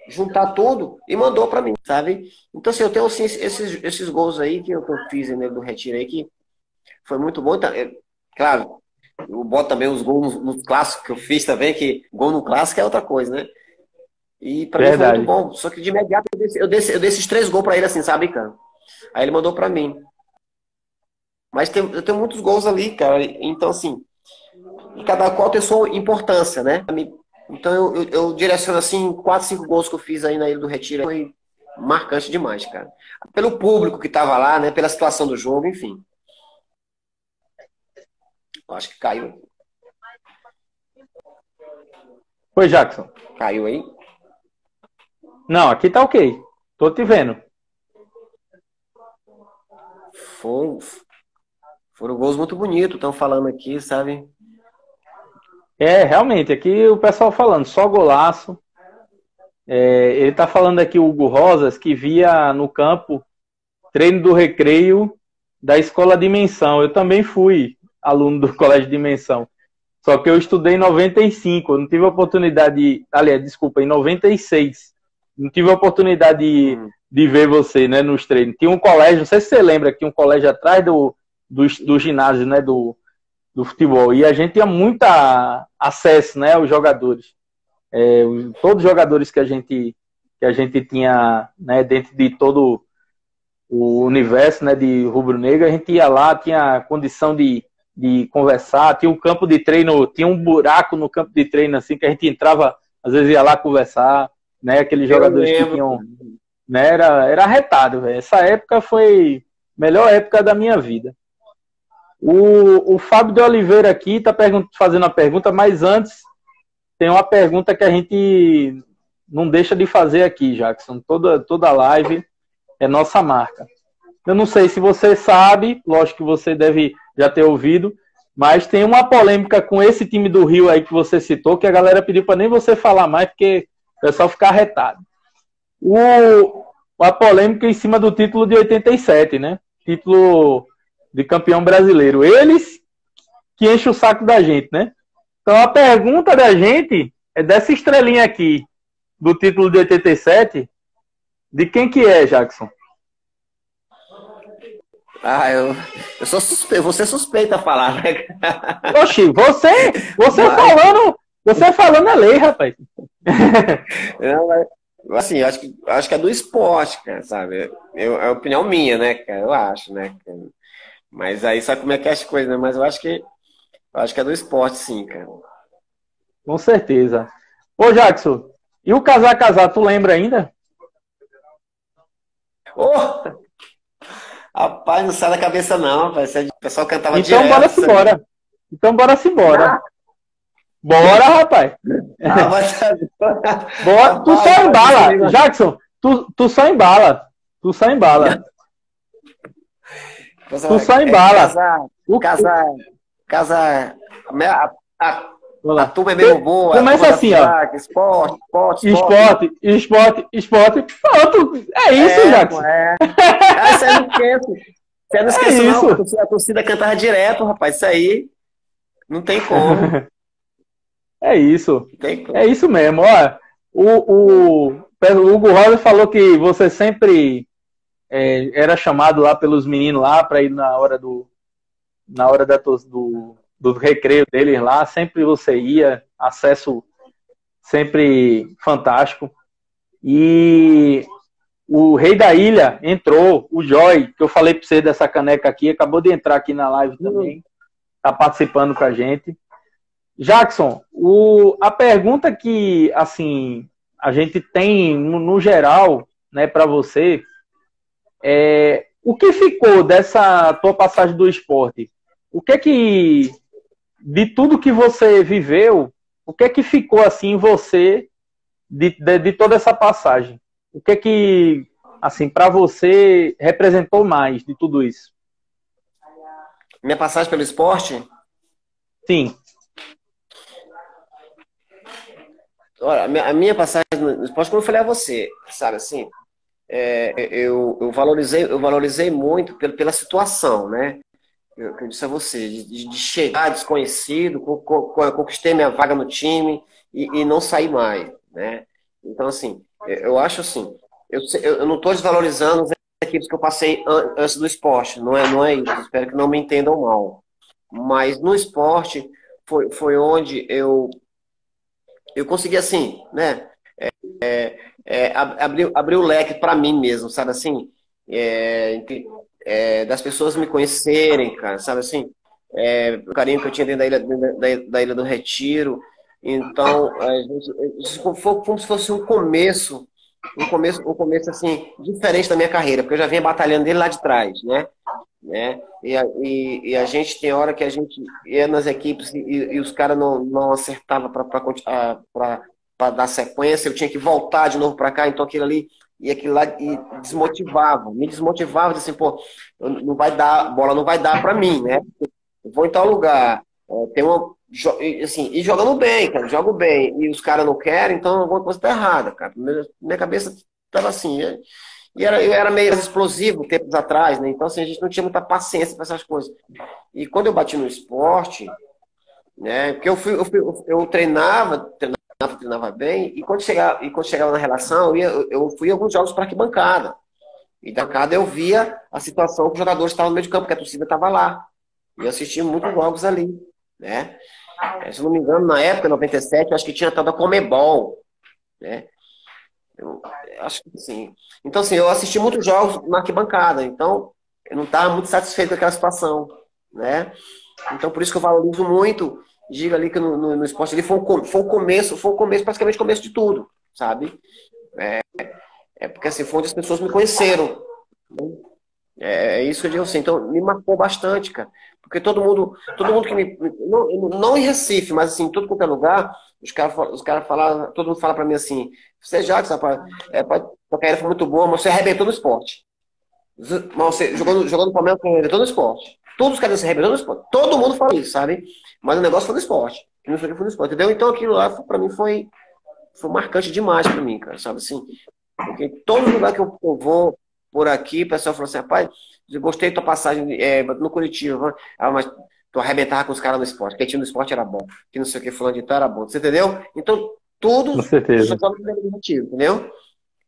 juntar tudo e mandou para mim, sabe? Então assim, eu tenho assim, esses gols aí que eu fiz nele do Retiro aí, que foi muito bom. Então, claro, eu boto também os gols nos clássicos que eu fiz também, que gol no clássico é outra coisa, né? E pra mim foi muito bom. Só que de imediato eu dei esses 3 gols pra ele, assim, sabe, cara? Aí ele mandou pra mim. Mas eu tenho muitos gols ali, cara. Então, assim, cada qual tem sua importância, né? Então eu direciono, assim, 4, 5 gols que eu fiz aí na Ilha do Retiro. Foi marcante demais, cara. Pelo público que tava lá, né? Pela situação do jogo, enfim. Acho que caiu. Oi, Jackson. Caiu aí? Não, aqui tá ok. Tô te vendo. Foram gols muito bonitos, estão falando aqui, sabe? Realmente, aqui o pessoal falando, só golaço. Ele tá falando aqui, o Hugo Rosas, que via no campo treino do recreio da Escola Dimensão. Eu também fui aluno do Colégio Dimensão. Só que eu estudei em 95, eu não tive a oportunidade, em 96. Não tive a oportunidade de ver você, né, nos treinos. Tinha um colégio, não sei se você lembra, tinha um colégio atrás do ginásio, né, do futebol. E a gente tinha muito acesso, né, aos jogadores. Todos os jogadores que a gente tinha, né, dentro de todo o universo, né, de rubro-negro, a gente ia lá, tinha condição de conversar, tinha um campo de treino, tinha um buraco no campo de treino, assim, que a gente entrava, às vezes ia lá conversar, né, aqueles jogadores que tinham, né, era arretado, velho. Essa época foi a melhor época da minha vida. O Fábio de Oliveira aqui tá fazendo a pergunta, mas antes tem uma pergunta que a gente não deixa de fazer aqui, Jackson. Toda live é nossa marca. Eu não sei se você sabe, lógico que você deve já ter ouvido, mas tem uma polêmica com esse time do Rio aí que você citou, que a galera pediu para nem você falar mais, porque o pessoal fica arretado. O uma polêmica em cima do título de 87, né? Título de campeão brasileiro. Eles que enchem o saco da gente, né? Então a pergunta da gente é dessa estrelinha aqui, do título de 87, de quem que é, Jackson? Eu sou suspeito, você suspeita a falar, né? Oxi, você falando é lei, rapaz. Não, mas, assim, acho que é do esporte, cara, sabe? É a opinião minha, né, cara? Eu acho, né? Mas aí sabe como é que é as coisas, né? Mas eu acho que é do esporte, sim, cara. Com certeza. Ô, Jackson, e o casar, tu lembra ainda? Oh! Rapaz, não sai da cabeça não, rapaz. O pessoal cantava então, direto. Bora-se embora. Então bora-se embora. Bora, rapaz. Bora, tu só embala. Jackson, tu só embala. Tu só embala. Tu só embala. Casar. A turma é mesmo boa. Começa assim, ó. Esporte. Pronto. É isso, Jackson. Você não esquece não. A torcida cantava direto, rapaz. Isso aí não tem como. É isso. É isso mesmo. Ó, o Hugo Rosa falou que você sempre era chamado lá pelos meninos lá para ir na hora do recreio deles lá. Sempre você ia, acesso sempre fantástico. E o Rei da Ilha entrou, o Joy, que eu falei para você dessa caneca aqui, acabou de entrar aqui na live também. Tá participando com a gente. Jackson, a pergunta que, assim, a gente tem no geral, né, para você, o que ficou dessa tua passagem do esporte? O que de tudo que você viveu, o que ficou, assim, em você de toda essa passagem? O que, assim, para você representou mais de tudo isso? Minha passagem pelo esporte? Sim. Olha, a minha passagem no esporte, como eu falei a você, sabe assim, eu valorizei muito pela situação, né? Eu disse a você, de chegar desconhecido, conquistei minha vaga no time e não sair mais, né? Então, assim, eu acho assim, eu não estou desvalorizando as equipes que eu passei antes do esporte, não é isso, espero que não me entendam mal. Mas no esporte foi onde eu consegui, assim, né, abrir o leque para mim mesmo, sabe assim? Das pessoas me conhecerem, cara, sabe assim? O carinho que eu tinha dentro da Ilha do Retiro. Então, foi como se fosse um começo assim, diferente da minha carreira, porque eu já vinha batalhando dele lá de trás, né? E a gente tem hora que a gente ia nas equipes e os caras não acertavam para dar sequência, eu tinha que voltar de novo para cá, então aquilo lá me desmotivava, assim, pô, não vai dar, a bola não vai dar para mim, né? Eu vou em tal lugar, assim, e jogando bem, cara, jogo bem, e os caras não querem, então alguma coisa tá errada, cara. Minha cabeça tava assim, eu era meio explosivo tempos atrás, né? Então, assim, a gente não tinha muita paciência para essas coisas. E quando eu bati no esporte, né? Porque eu treinava bem, e quando chegava na relação, eu fui a alguns jogos para arquibancada. E da arquibancada eu via a situação que os jogadores estavam no meio de campo, porque a torcida estava lá. E eu assistia muitos jogos ali, né? Se eu não me engano, na época, em 97, eu acho que tinha tal da Comebol, né? Eu acho que sim. Então, assim, eu assisti muitos jogos na arquibancada, então eu não estava muito satisfeito com aquela situação, né? Então, por isso que eu valorizo muito, digo ali que no esporte ali foi o começo, praticamente o começo de tudo, sabe? Porque assim, foi onde as pessoas me conheceram. É isso que eu digo assim, então me marcou bastante, cara. Porque todo mundo que não em Recife, mas assim, em todo quanto é lugar, os caras falam, todo mundo fala pra mim assim, você já, rapaz, tua carreira foi muito boa, mas você arrebentou no esporte. Mas você jogando no Palmeiras, você arrebentou no esporte. Todos os caras se arrebentou no esporte. Todo mundo fala isso, sabe? Mas o negócio foi no esporte. Não sei o que foi no esporte, entendeu? Então aquilo lá, pra mim, foi marcante demais pra mim, cara, sabe assim? Porque todo lugar que eu vou por aqui, o pessoal falou assim, rapaz, eu gostei da tua passagem no Curitiba, mas tu arrebentava com os caras no esporte, porque time no esporte era bom, que não sei o que, fulano de tal era bom. Você entendeu? Então, tudo Com certeza. só pelo motivo, entendeu?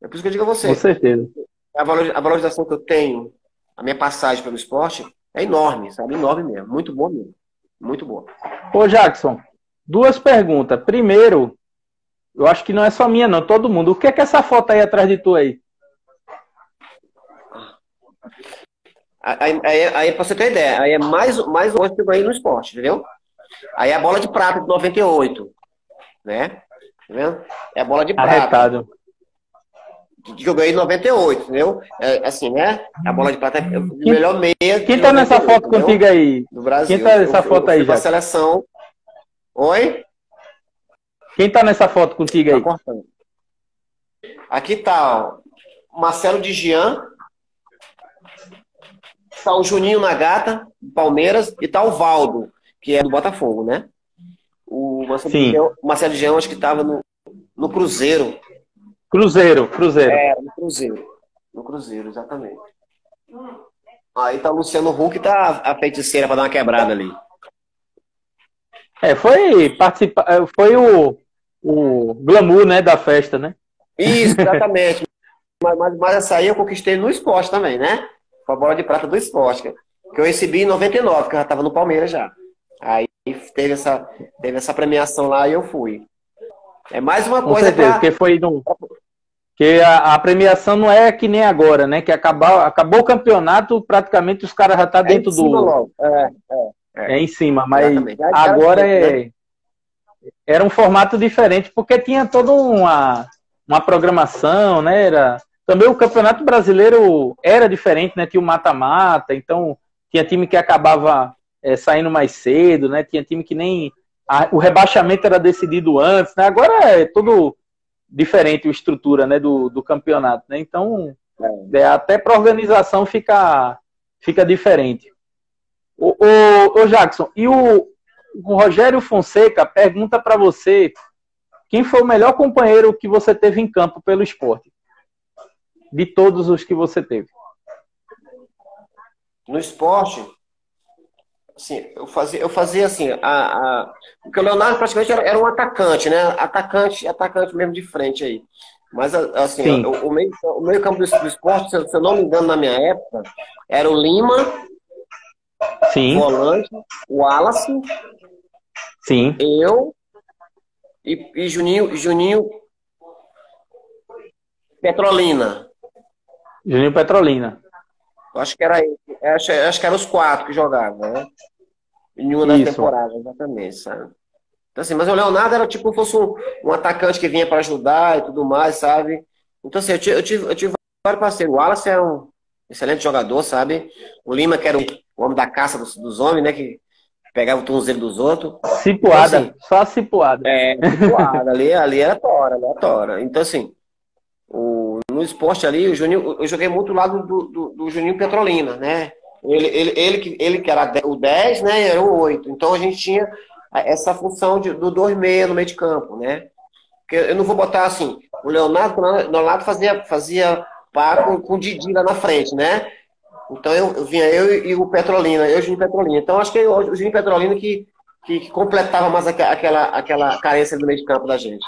É por isso que eu digo a Com você, certeza. a valorização que eu tenho, a minha passagem pelo esporte, é enorme, sabe? Enorme mesmo. Muito boa mesmo. Muito boa. Ô, Jackson, duas perguntas. Primeiro, eu acho que não é só minha, não, todo mundo. O que é essa foto aí atrás de tu aí? Aí pra você ter ideia, aí é mais longe que eu ganhei no esporte, entendeu? Aí é a bola de prata de 98, né? Tá vendo? É a bola de prata. Arretado. Que eu ganhei em 98, entendeu? É, assim, né? A bola de prata é o melhor meia. Quem tá nessa foto entendeu? contigo aí? Do Brasil. Quem tá nessa foto aí, já? Jackson? Seleção. Oi? Quem tá nessa foto contigo aí? Tá cortando. Aqui tá, ó, Marcelo de Gian. Tá o Juninho Nagata, do Palmeiras, e tá o Valdo, que é do Botafogo, né? O Marcelo de Jean, acho que tava no Cruzeiro. Cruzeiro. É, no Cruzeiro. No Cruzeiro, exatamente. Aí tá o Luciano Huck, tá a feiticeira pra dar uma quebrada ali. Foi o glamour, né, da festa, né? Isso, exatamente. mas essa aí eu conquistei no esporte também, né? Com a bola de prata do esporte, que eu recebi em 99, que eu já tava no Palmeiras já. Aí teve essa premiação lá e eu fui. É mais uma coisa. Com certeza, porque a premiação não é que nem agora, né? Que acabou o campeonato, praticamente os caras já estão dentro do. Logo. É em cima, mas exatamente. agora era um formato diferente, porque tinha toda uma programação, né? Também o Campeonato Brasileiro era diferente, né? Tinha o mata-mata, então tinha time que acabava saindo mais cedo, né? Tinha time que nem... o rebaixamento era decidido antes, né? Agora é tudo diferente a estrutura, né, do campeonato, né? Então, até para organização fica diferente. Ô Jackson, e o Rogério Fonseca pergunta para você quem foi o melhor companheiro que você teve em campo pelo esporte? De todos os que você teve. No esporte, assim, eu fazia assim, porque o Leonardo praticamente era um atacante, né? Atacante mesmo de frente aí. Mas, assim, o meio campo do esporte, se eu não me engano, na minha época, era o Lima, sim, volante, o Wallace, sim, eu e Juninho Petrolina. Juninho Petrolina. Eu acho que era acho que eram os 4 que jogavam, né? Em uma das temporadas, exatamente, sabe? Então, assim, mas o Leonardo era tipo como fosse um atacante que vinha para ajudar e tudo mais, sabe? Então, assim, eu tive vários parceiros. O Wallace era um excelente jogador, sabe? O Lima, que era o homem da caça dos homens, né? Que pegava o tornozelo dos outros. Cipuada, então, assim, só cipuada. Cipuada. Ali era tora. Então, assim, no esporte ali, o Juninho, eu joguei muito do lado do Juninho Petrolina, né? Ele que era o 10, né? Era o 8. Então a gente tinha essa função do 2-6 no meio de campo, né? Porque eu não vou botar assim, o Leonardo fazia par com o Didi lá na frente, né? Então eu vinha eu e o Petrolina, eu e o Juninho Petrolina. Então acho que o Juninho Petrolina que completava mais aquela carência do meio de campo da gente.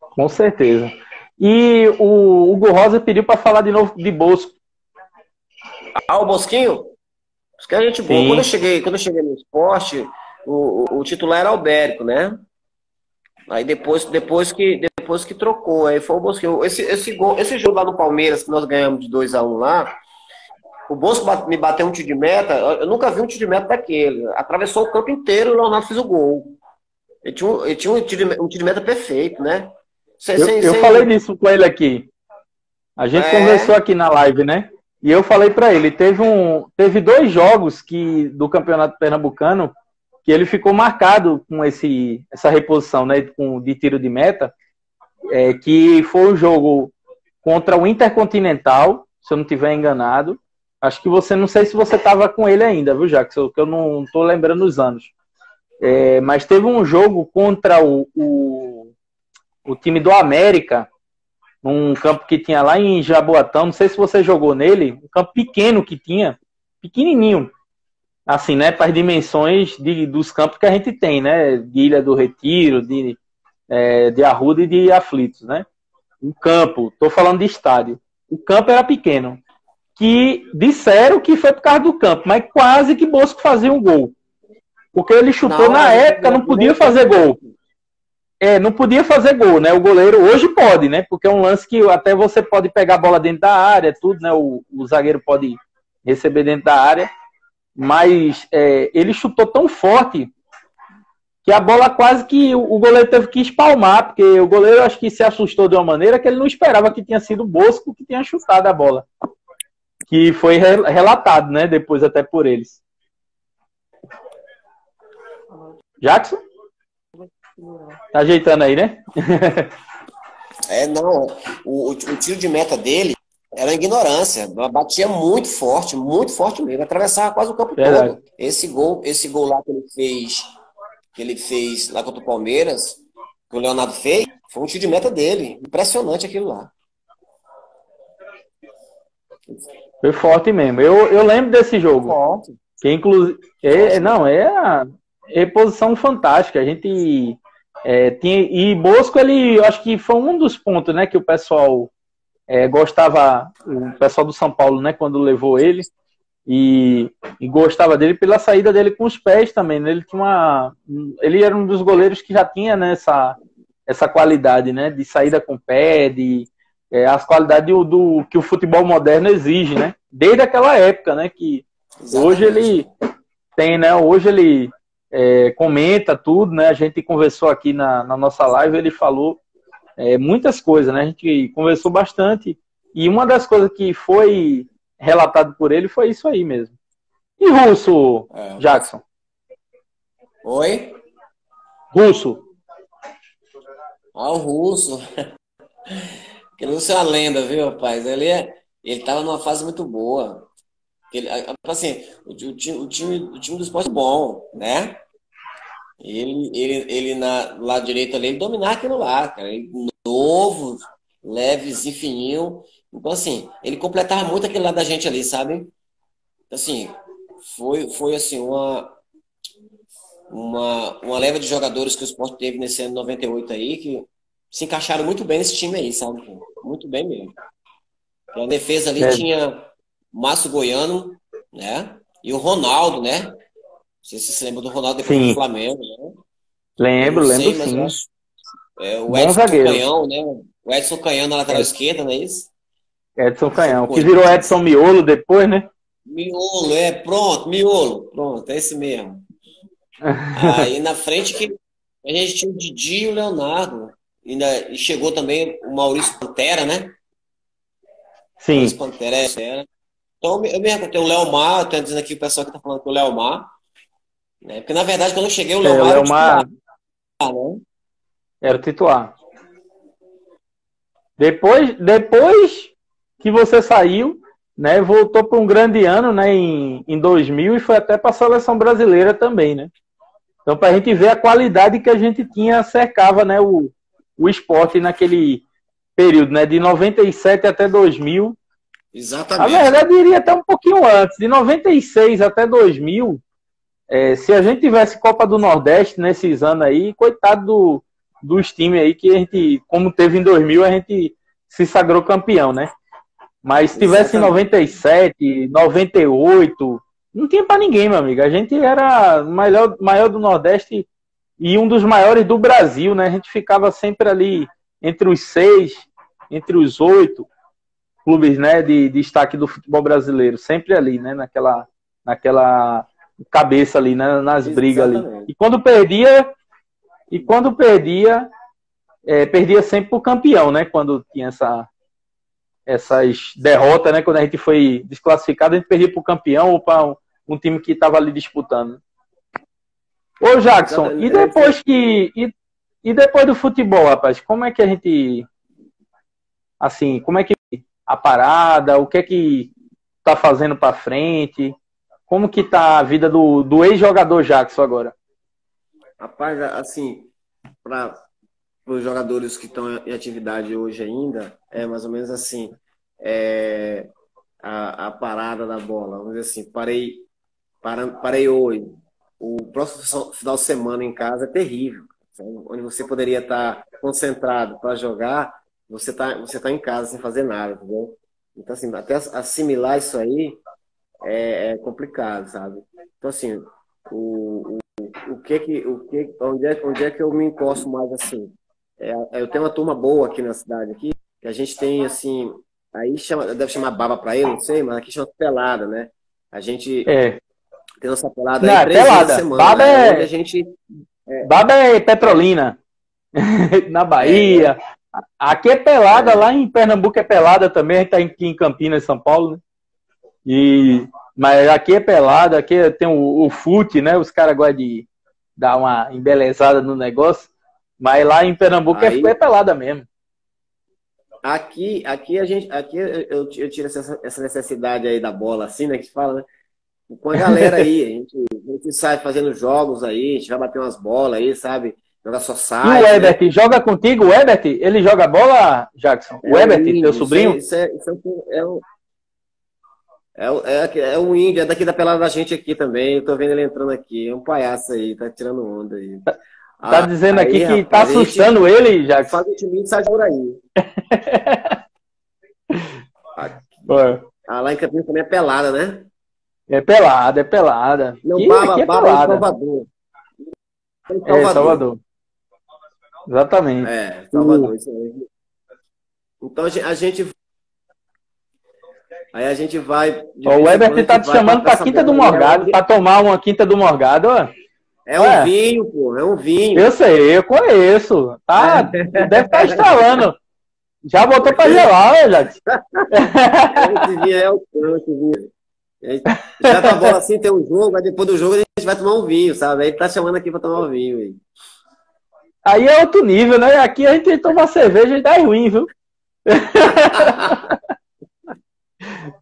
Com certeza. E o Hugo Rosa pediu para falar de novo de Bosco. O Bosquinho? Isso que é gente boa. Quando eu cheguei no esporte, o titular era Albérico, né? Aí depois que trocou, aí foi o Bosquinho. Esse jogo lá no Palmeiras, que nós ganhamos de 2-1 lá, o Bosco me bateu um tiro de meta, eu nunca vi um tiro de meta daquele. Atravessou o campo inteiro e o Leonardo fez o gol. Ele tinha um tiro de meta perfeito, né? Eu falei disso com ele aqui. A gente conversou aqui na live, né? E eu falei para ele, teve 2 jogos do Campeonato Pernambucano que ele ficou marcado com essa reposição, né, de tiro de meta, que foi o jogo contra o Intercontinental, se eu não estiver enganado. Acho que não sei se você estava com ele ainda, viu, Jackson? Que eu não estou lembrando os anos. Mas teve um jogo contra o time do América, num campo que tinha lá em Jaboatão, não sei se você jogou nele, um campo pequeno que tinha, pequenininho, assim, né, para as dimensões dos campos que a gente tem, né, de Ilha do Retiro, de Arruda e de Aflitos, né, um campo, tô falando de estádio, o campo era pequeno, que disseram que foi por causa do campo, mas quase que Bosco fazia um gol, porque ele chutou na época, não podia fazer gol. Não podia fazer gol, né? O goleiro hoje pode, né? Porque é um lance que até você pode pegar a bola dentro da área, tudo, né? O zagueiro pode receber dentro da área, mas ele chutou tão forte que a bola quase que o goleiro teve que espalmar, porque o goleiro acho que se assustou de uma maneira que ele não esperava que tinha sido o Bosco que tinha chutado a bola, que foi relatado, né? Depois até por eles. Jackson? Tá ajeitando aí, né? Não. O tiro de meta dele era ignorância. Batia muito forte mesmo. Atravessava quase o campo todo. Esse gol lá que ele fez lá contra o Palmeiras, que o Leonardo fez, foi um tiro de meta dele. Impressionante aquilo lá. Foi forte mesmo. Eu lembro desse jogo. Forte. Que inclusive. A reposição fantástica. A gente. E Bosco, eu acho que foi um dos pontos, né, que o pessoal gostava, o pessoal do São Paulo, né, quando levou ele, e gostava dele pela saída dele com os pés também, né, ele era um dos goleiros que já tinha, né, essa qualidade, né, de saída com o pé, as qualidades do que o futebol moderno exige, né, desde aquela época, né, que exatamente. Hoje ele tem, né, comenta tudo, né? A gente conversou aqui na nossa live, ele falou muitas coisas, né? A gente conversou bastante e uma das coisas que foi relatado por ele foi isso aí mesmo. E Russo, Jackson? Oi? Russo. O Russo. Que Russo é uma lenda, viu, rapaz? Ele tava numa fase muito boa. Assim, o time do Sport é bom, né? Ele no lado direito ali, ele dominar aquilo lá, cara. Ele, novo, levezinho, fininho. Então, assim, ele completava muito aquele lado da gente ali, sabe? Assim, foi assim, uma leva de jogadores que o Sport teve nesse ano 98 aí, que se encaixaram muito bem nesse time aí, sabe? Muito bem mesmo. A defesa ali tinha Márcio Goiano, né? E o Ronaldo, né? Não sei se você lembra do Ronaldo depois do Flamengo, né? Lembro sim. O Edson Canhão, né? O Edson Canhão na lateral esquerda, não é isso? Edson Canhão, que virou Edson Miolo depois, né? Miolo, pronto, é esse mesmo. Aí na frente que a gente tinha o Didi e o Leonardo, e chegou também o Maurício Pantera, né? Sim. Maurício Pantera era. Então, eu me recordo, tem o Leomar, tô dizendo aqui o pessoal que tá falando que o Leomar, né? Porque, na verdade, quando eu cheguei, o Leomar era o titular, né? Era o titular. Depois que você saiu, né, voltou para um grande ano, né, em 2000 e foi até para a seleção brasileira também, né? Então, para a gente ver a qualidade que a gente tinha, cercava, né, o esporte naquele período, né, de 97 até 2000. Exatamente. Na verdade, eu iria até um pouquinho antes. De 96 até 2000, se a gente tivesse Copa do Nordeste nesses anos aí, coitado dos times aí que a gente, como teve em 2000, a gente se sagrou campeão, né? Mas se tivesse em 97, 98, não tinha para ninguém, meu amigo. A gente era o maior do Nordeste e um dos maiores do Brasil, né? A gente ficava sempre ali entre os 6, entre os 8 clubes, né, de destaque do futebol brasileiro, sempre ali, né, naquela cabeça ali, né, nas brigas ali. E quando perdia, perdia sempre pro campeão, né, quando tinha essas derrotas, né, quando a gente foi desclassificado, a gente perdia pro campeão ou para um time que estava ali disputando. Ô, Jackson, e depois do futebol, rapaz, como é que a gente, assim, como é que a parada, o que é que tá fazendo para frente, como que tá a vida do ex-jogador Jackson agora? Rapaz, assim, os jogadores que estão em atividade hoje ainda, é mais ou menos assim, a parada da bola. Vamos dizer assim, parei hoje. O próximo final de semana em casa é terrível. Onde você poderia estar concentrado para jogar, você tá em casa sem fazer nada, entendeu? Então, assim, até assimilar isso aí é complicado, sabe? Então, assim, onde é que eu me encosto mais assim? Eu tenho uma turma boa aqui na cidade, aqui, que a gente tem, assim, aí deve chamar baba para ele, não sei, mas aqui chama pelada, né? A gente É. tem nossa pelada Não, aí é 3 vezes a pelada. semana, Baba né? Onde a é, gente... baba é Petrolina. Na É, Bahia. Aqui é pelada, lá em Pernambuco é pelada também, a gente tá aqui em Campinas, São Paulo, né? Mas aqui é pelada, aqui tem o fute, né? Os caras gostam de dar uma embelezada no negócio. Mas lá em Pernambuco é aí pelada mesmo. aqui eu tiro essa necessidade aí da bola, assim, né? Que se fala, né? Com a galera aí, a gente sai fazendo jogos aí, a gente vai bater umas bolas aí, sabe? Jogar só E o site, né? Ebert, joga contigo? O Ebert, ele joga bola, Jackson? O É o Ebert, teu índio, sobrinho? é o índio, é daqui da pelada da gente aqui também. Eu tô vendo ele entrando aqui, é um palhaço aí, tá tirando onda aí. Tá dizendo aqui Aí, que tá rapaz, a gente assustando ele, Jackson. faz o time e sai por aí. Pô, Lá em Campinas também é pelada, né? é pelada, é pelada. Não, Aqui é baba é em pelada. Salvador. É em É, Salvador. Salvador. Exatamente. Salvador, isso aí. Então aí a gente vai, de Ó, o vez em quando a Ebert tá gente te vai chamando pra pra essa Quinta do bola aí, Morgado, pra tomar uma Quinta do Morgado, ó. é um Ué, vinho, pô, é um eu vinho. sei, eu conheço. Tá, deve estar instalando. Já botou pra gelar, né, Jackson? Esse vinho é o cão, esse vinho. A gente vai pra bola assim, tem um jogo, aí depois do jogo a gente vai tomar um vinho, sabe? Aí ele tá chamando aqui pra tomar um vinho aí. Aí é outro nível, né? Aqui a gente toma cerveja e dá ruim, viu?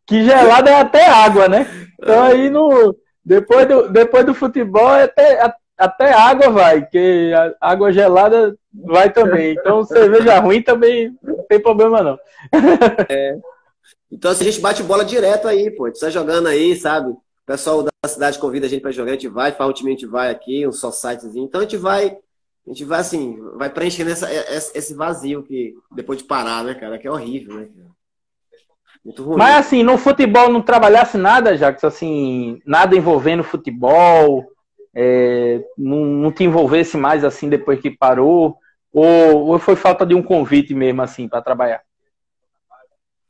Que gelada é até água, né? Então aí no, depois do futebol até água vai, que a água gelada vai também. Então cerveja ruim também não tem problema não. Então assim, a gente bate bola direto aí, pô. A gente tá jogando aí, sabe? O pessoal da cidade convida a gente pra jogar, a gente vai, faz um time, a gente vai aqui, um só sitezinho. Então a gente vai assim, vai preenchendo esse vazio que depois de parar, né, cara? Que é horrível, né? Muito Mas ruim. assim, no futebol não trabalhasse nada, Jacques, assim, nada envolvendo futebol, não te envolvesse mais assim depois que parou, ou foi falta de um convite mesmo assim para trabalhar?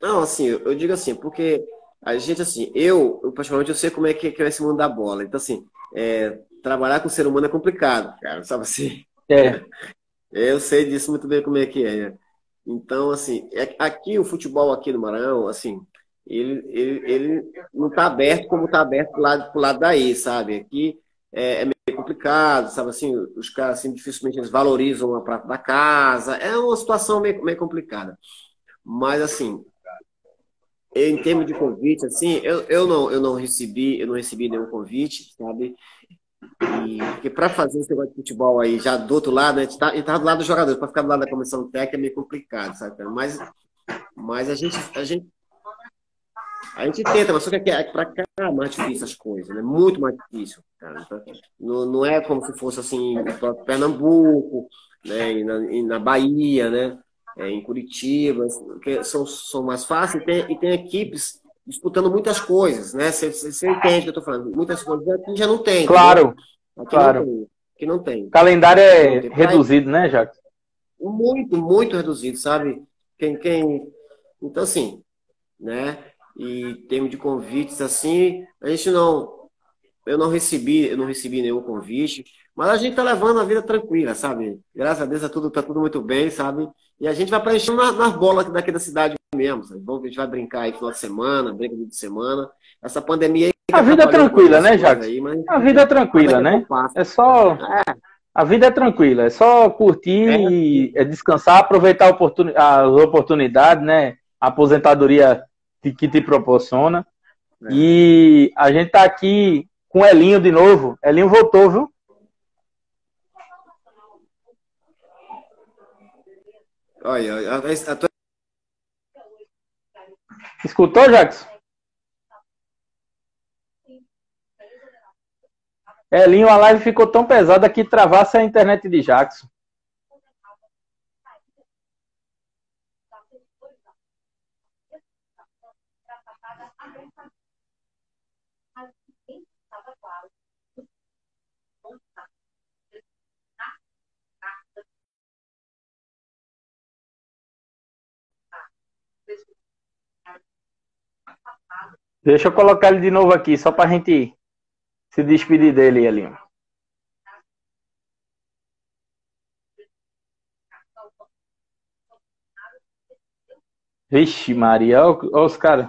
Não, assim, eu digo assim, porque a gente, assim, eu particularmente, eu sei como é que é esse mundo da bola. Então, assim, trabalhar com o ser humano é complicado, cara, sabe assim? É, Eu sei disso muito bem como é que é. Então, assim, aqui o futebol aqui no Maranhão, assim, ele não está aberto como está aberto pro lado daí, sabe? Aqui é meio complicado, sabe assim, os caras assim, dificilmente eles valorizam a prata da casa, é uma situação meio complicada. Mas assim, em termos de convite, assim, eu não recebi nenhum convite, sabe? Porque para fazer esse negócio de futebol aí, já do outro lado, né, a gente tá do lado dos jogadores, para ficar do lado da comissão técnica é meio complicado, sabe, cara? Mas a gente tenta, mas só que aqui, para cá é mais difícil as coisas, né? Muito mais difícil, cara. Então, não é como se fosse assim, no próprio Pernambuco, né? E na Bahia, né? Em Curitiba, que são mais fáceis e tem equipes disputando muitas coisas, né? Você entende o que eu tô falando? Muitas coisas aqui já não tem, entendeu? claro, Aqui não claro. tem. Aqui não tem. O calendário Aqui não é tem. reduzido, né, Jacques? Muito, muito reduzido, sabe? Então, assim, né? E em termos de convites, assim, eu não recebi nenhum convite, mas a gente tá levando a vida tranquila, sabe? Graças a Deus tá tudo muito bem, sabe? E a gente vai preenchendo nas bolas daqui da cidade mesmo, sabe? A gente vai brincar aí final de semana, brinca de semana. Essa pandemia aí que A vida é atrapalhou um pouquinho tranquila, as né, coisas Jacques? aí, A vida é mas tranquila, daqui a né? pouco passa. É só A vida é tranquila, é só curtir, É, descansar, aproveitar as oportunidades, né? A aposentadoria que te proporciona. é. E a gente tá aqui com o Elinho de novo. Elinho voltou, viu? Olha, Escutou, Jackson? Elinho, a live ficou tão pesada que travasse a internet de Jackson. Deixa eu colocar ele de novo aqui, só pra gente se despedir dele, Elinho. Vixe, Maria, olha os caras.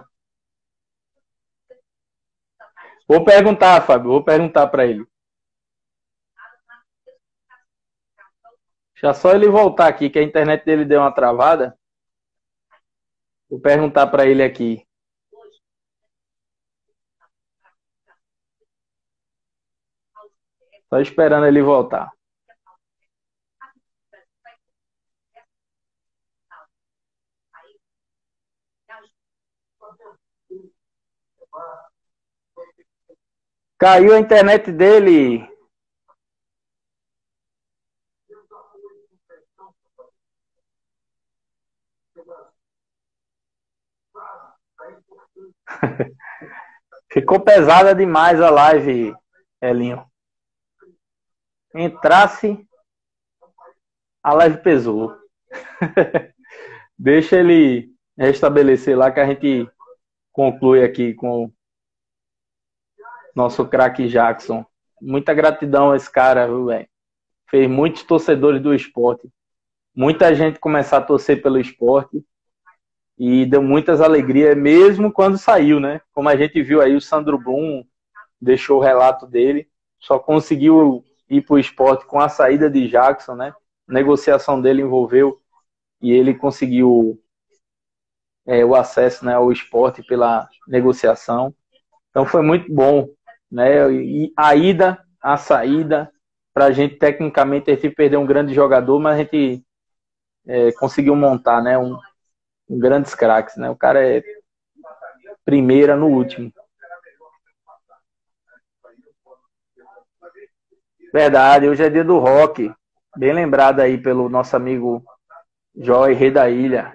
Vou perguntar, Fábio, vou perguntar para ele. Já só ele voltar aqui, que a internet dele deu uma travada. Vou perguntar para ele aqui. Só esperando ele voltar. Caiu a internet dele. Ficou pesada demais a live, Elinho. Entrasse, a live pesou. Deixa ele restabelecer lá que a gente conclui aqui com nosso craque Jackson. Muita gratidão a esse cara, viu, velho? Fez muitos torcedores do esporte. Muita gente começar a torcer pelo esporte. E deu muitas alegrias, mesmo quando saiu, né? Como a gente viu aí, o Sandro Blum deixou o relato dele. Só conseguiu ir para o esporte com a saída de Jackson, né? A negociação dele envolveu e ele conseguiu o acesso, né, ao esporte pela negociação. Então foi muito bom, né? E a ida, a saída, para a gente tecnicamente a gente perdeu um grande jogador, mas a gente conseguiu montar, né, um grandes craques, né? O cara é primeira no último. Verdade, hoje é dia do rock. Bem lembrado aí pelo nosso amigo Joy, Rei da Ilha.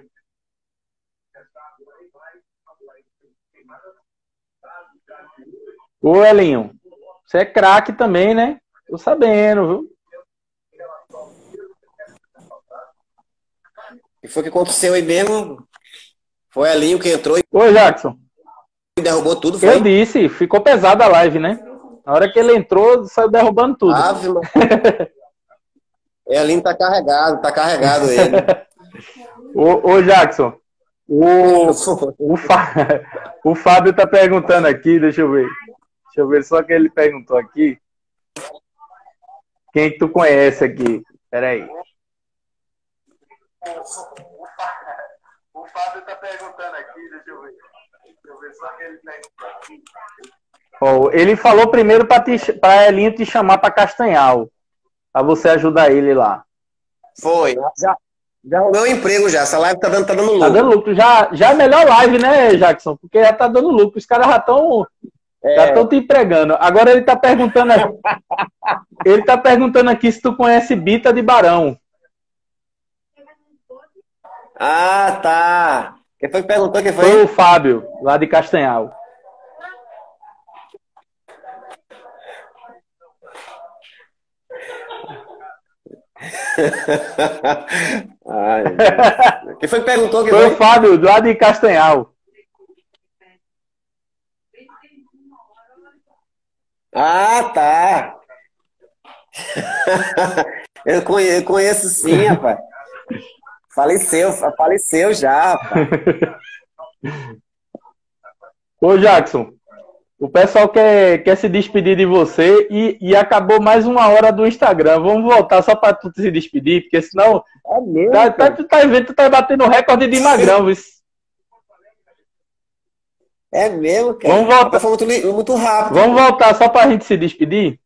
Ô, Elinho, você é craque também, né? Tô sabendo, viu? E foi o que aconteceu aí mesmo. Foi Elinho que entrou e Ô, Jackson. derrubou tudo. Foi? Eu disse, ficou pesada a live, né? Na hora que ele entrou, saiu derrubando tudo. Ave, Elinho tá carregado ele. Ô, Jackson, o Fábio tá perguntando aqui, deixa eu ver só que ele perguntou aqui. Quem que tu conhece aqui? Peraí. O Fábio tá perguntando aqui, deixa eu ver só que ele perguntou aqui. Ele falou primeiro para Elinho te chamar para Castanhal, para você ajudar ele lá. Foi. Já arrumou um emprego já. Essa live tá dando lucro. Tá dando lucro. Já é a melhor live, né, Jackson? Porque já tá dando lucro. Os caras já estão te empregando. Agora ele tá perguntando aqui. Ele tá perguntando aqui se tu conhece Bita de Barão. Ah, tá. Quem foi que perguntou? Quem foi? Foi o Fábio, lá de Castanhal. Ai, quem foi que perguntou? Foi o Fábio, lá de Castanhal. Ah, tá. Eu conheço sim, rapaz. Faleceu já, rapaz. Ô, Jackson, o pessoal quer se despedir de você e acabou mais uma hora do Instagram. Vamos voltar só para tu se despedir, porque senão tu tá batendo recorde de magrão, viu? É mesmo, cara. Vamos voltar. Foi muito rápido. Vamos voltar só pra gente se despedir?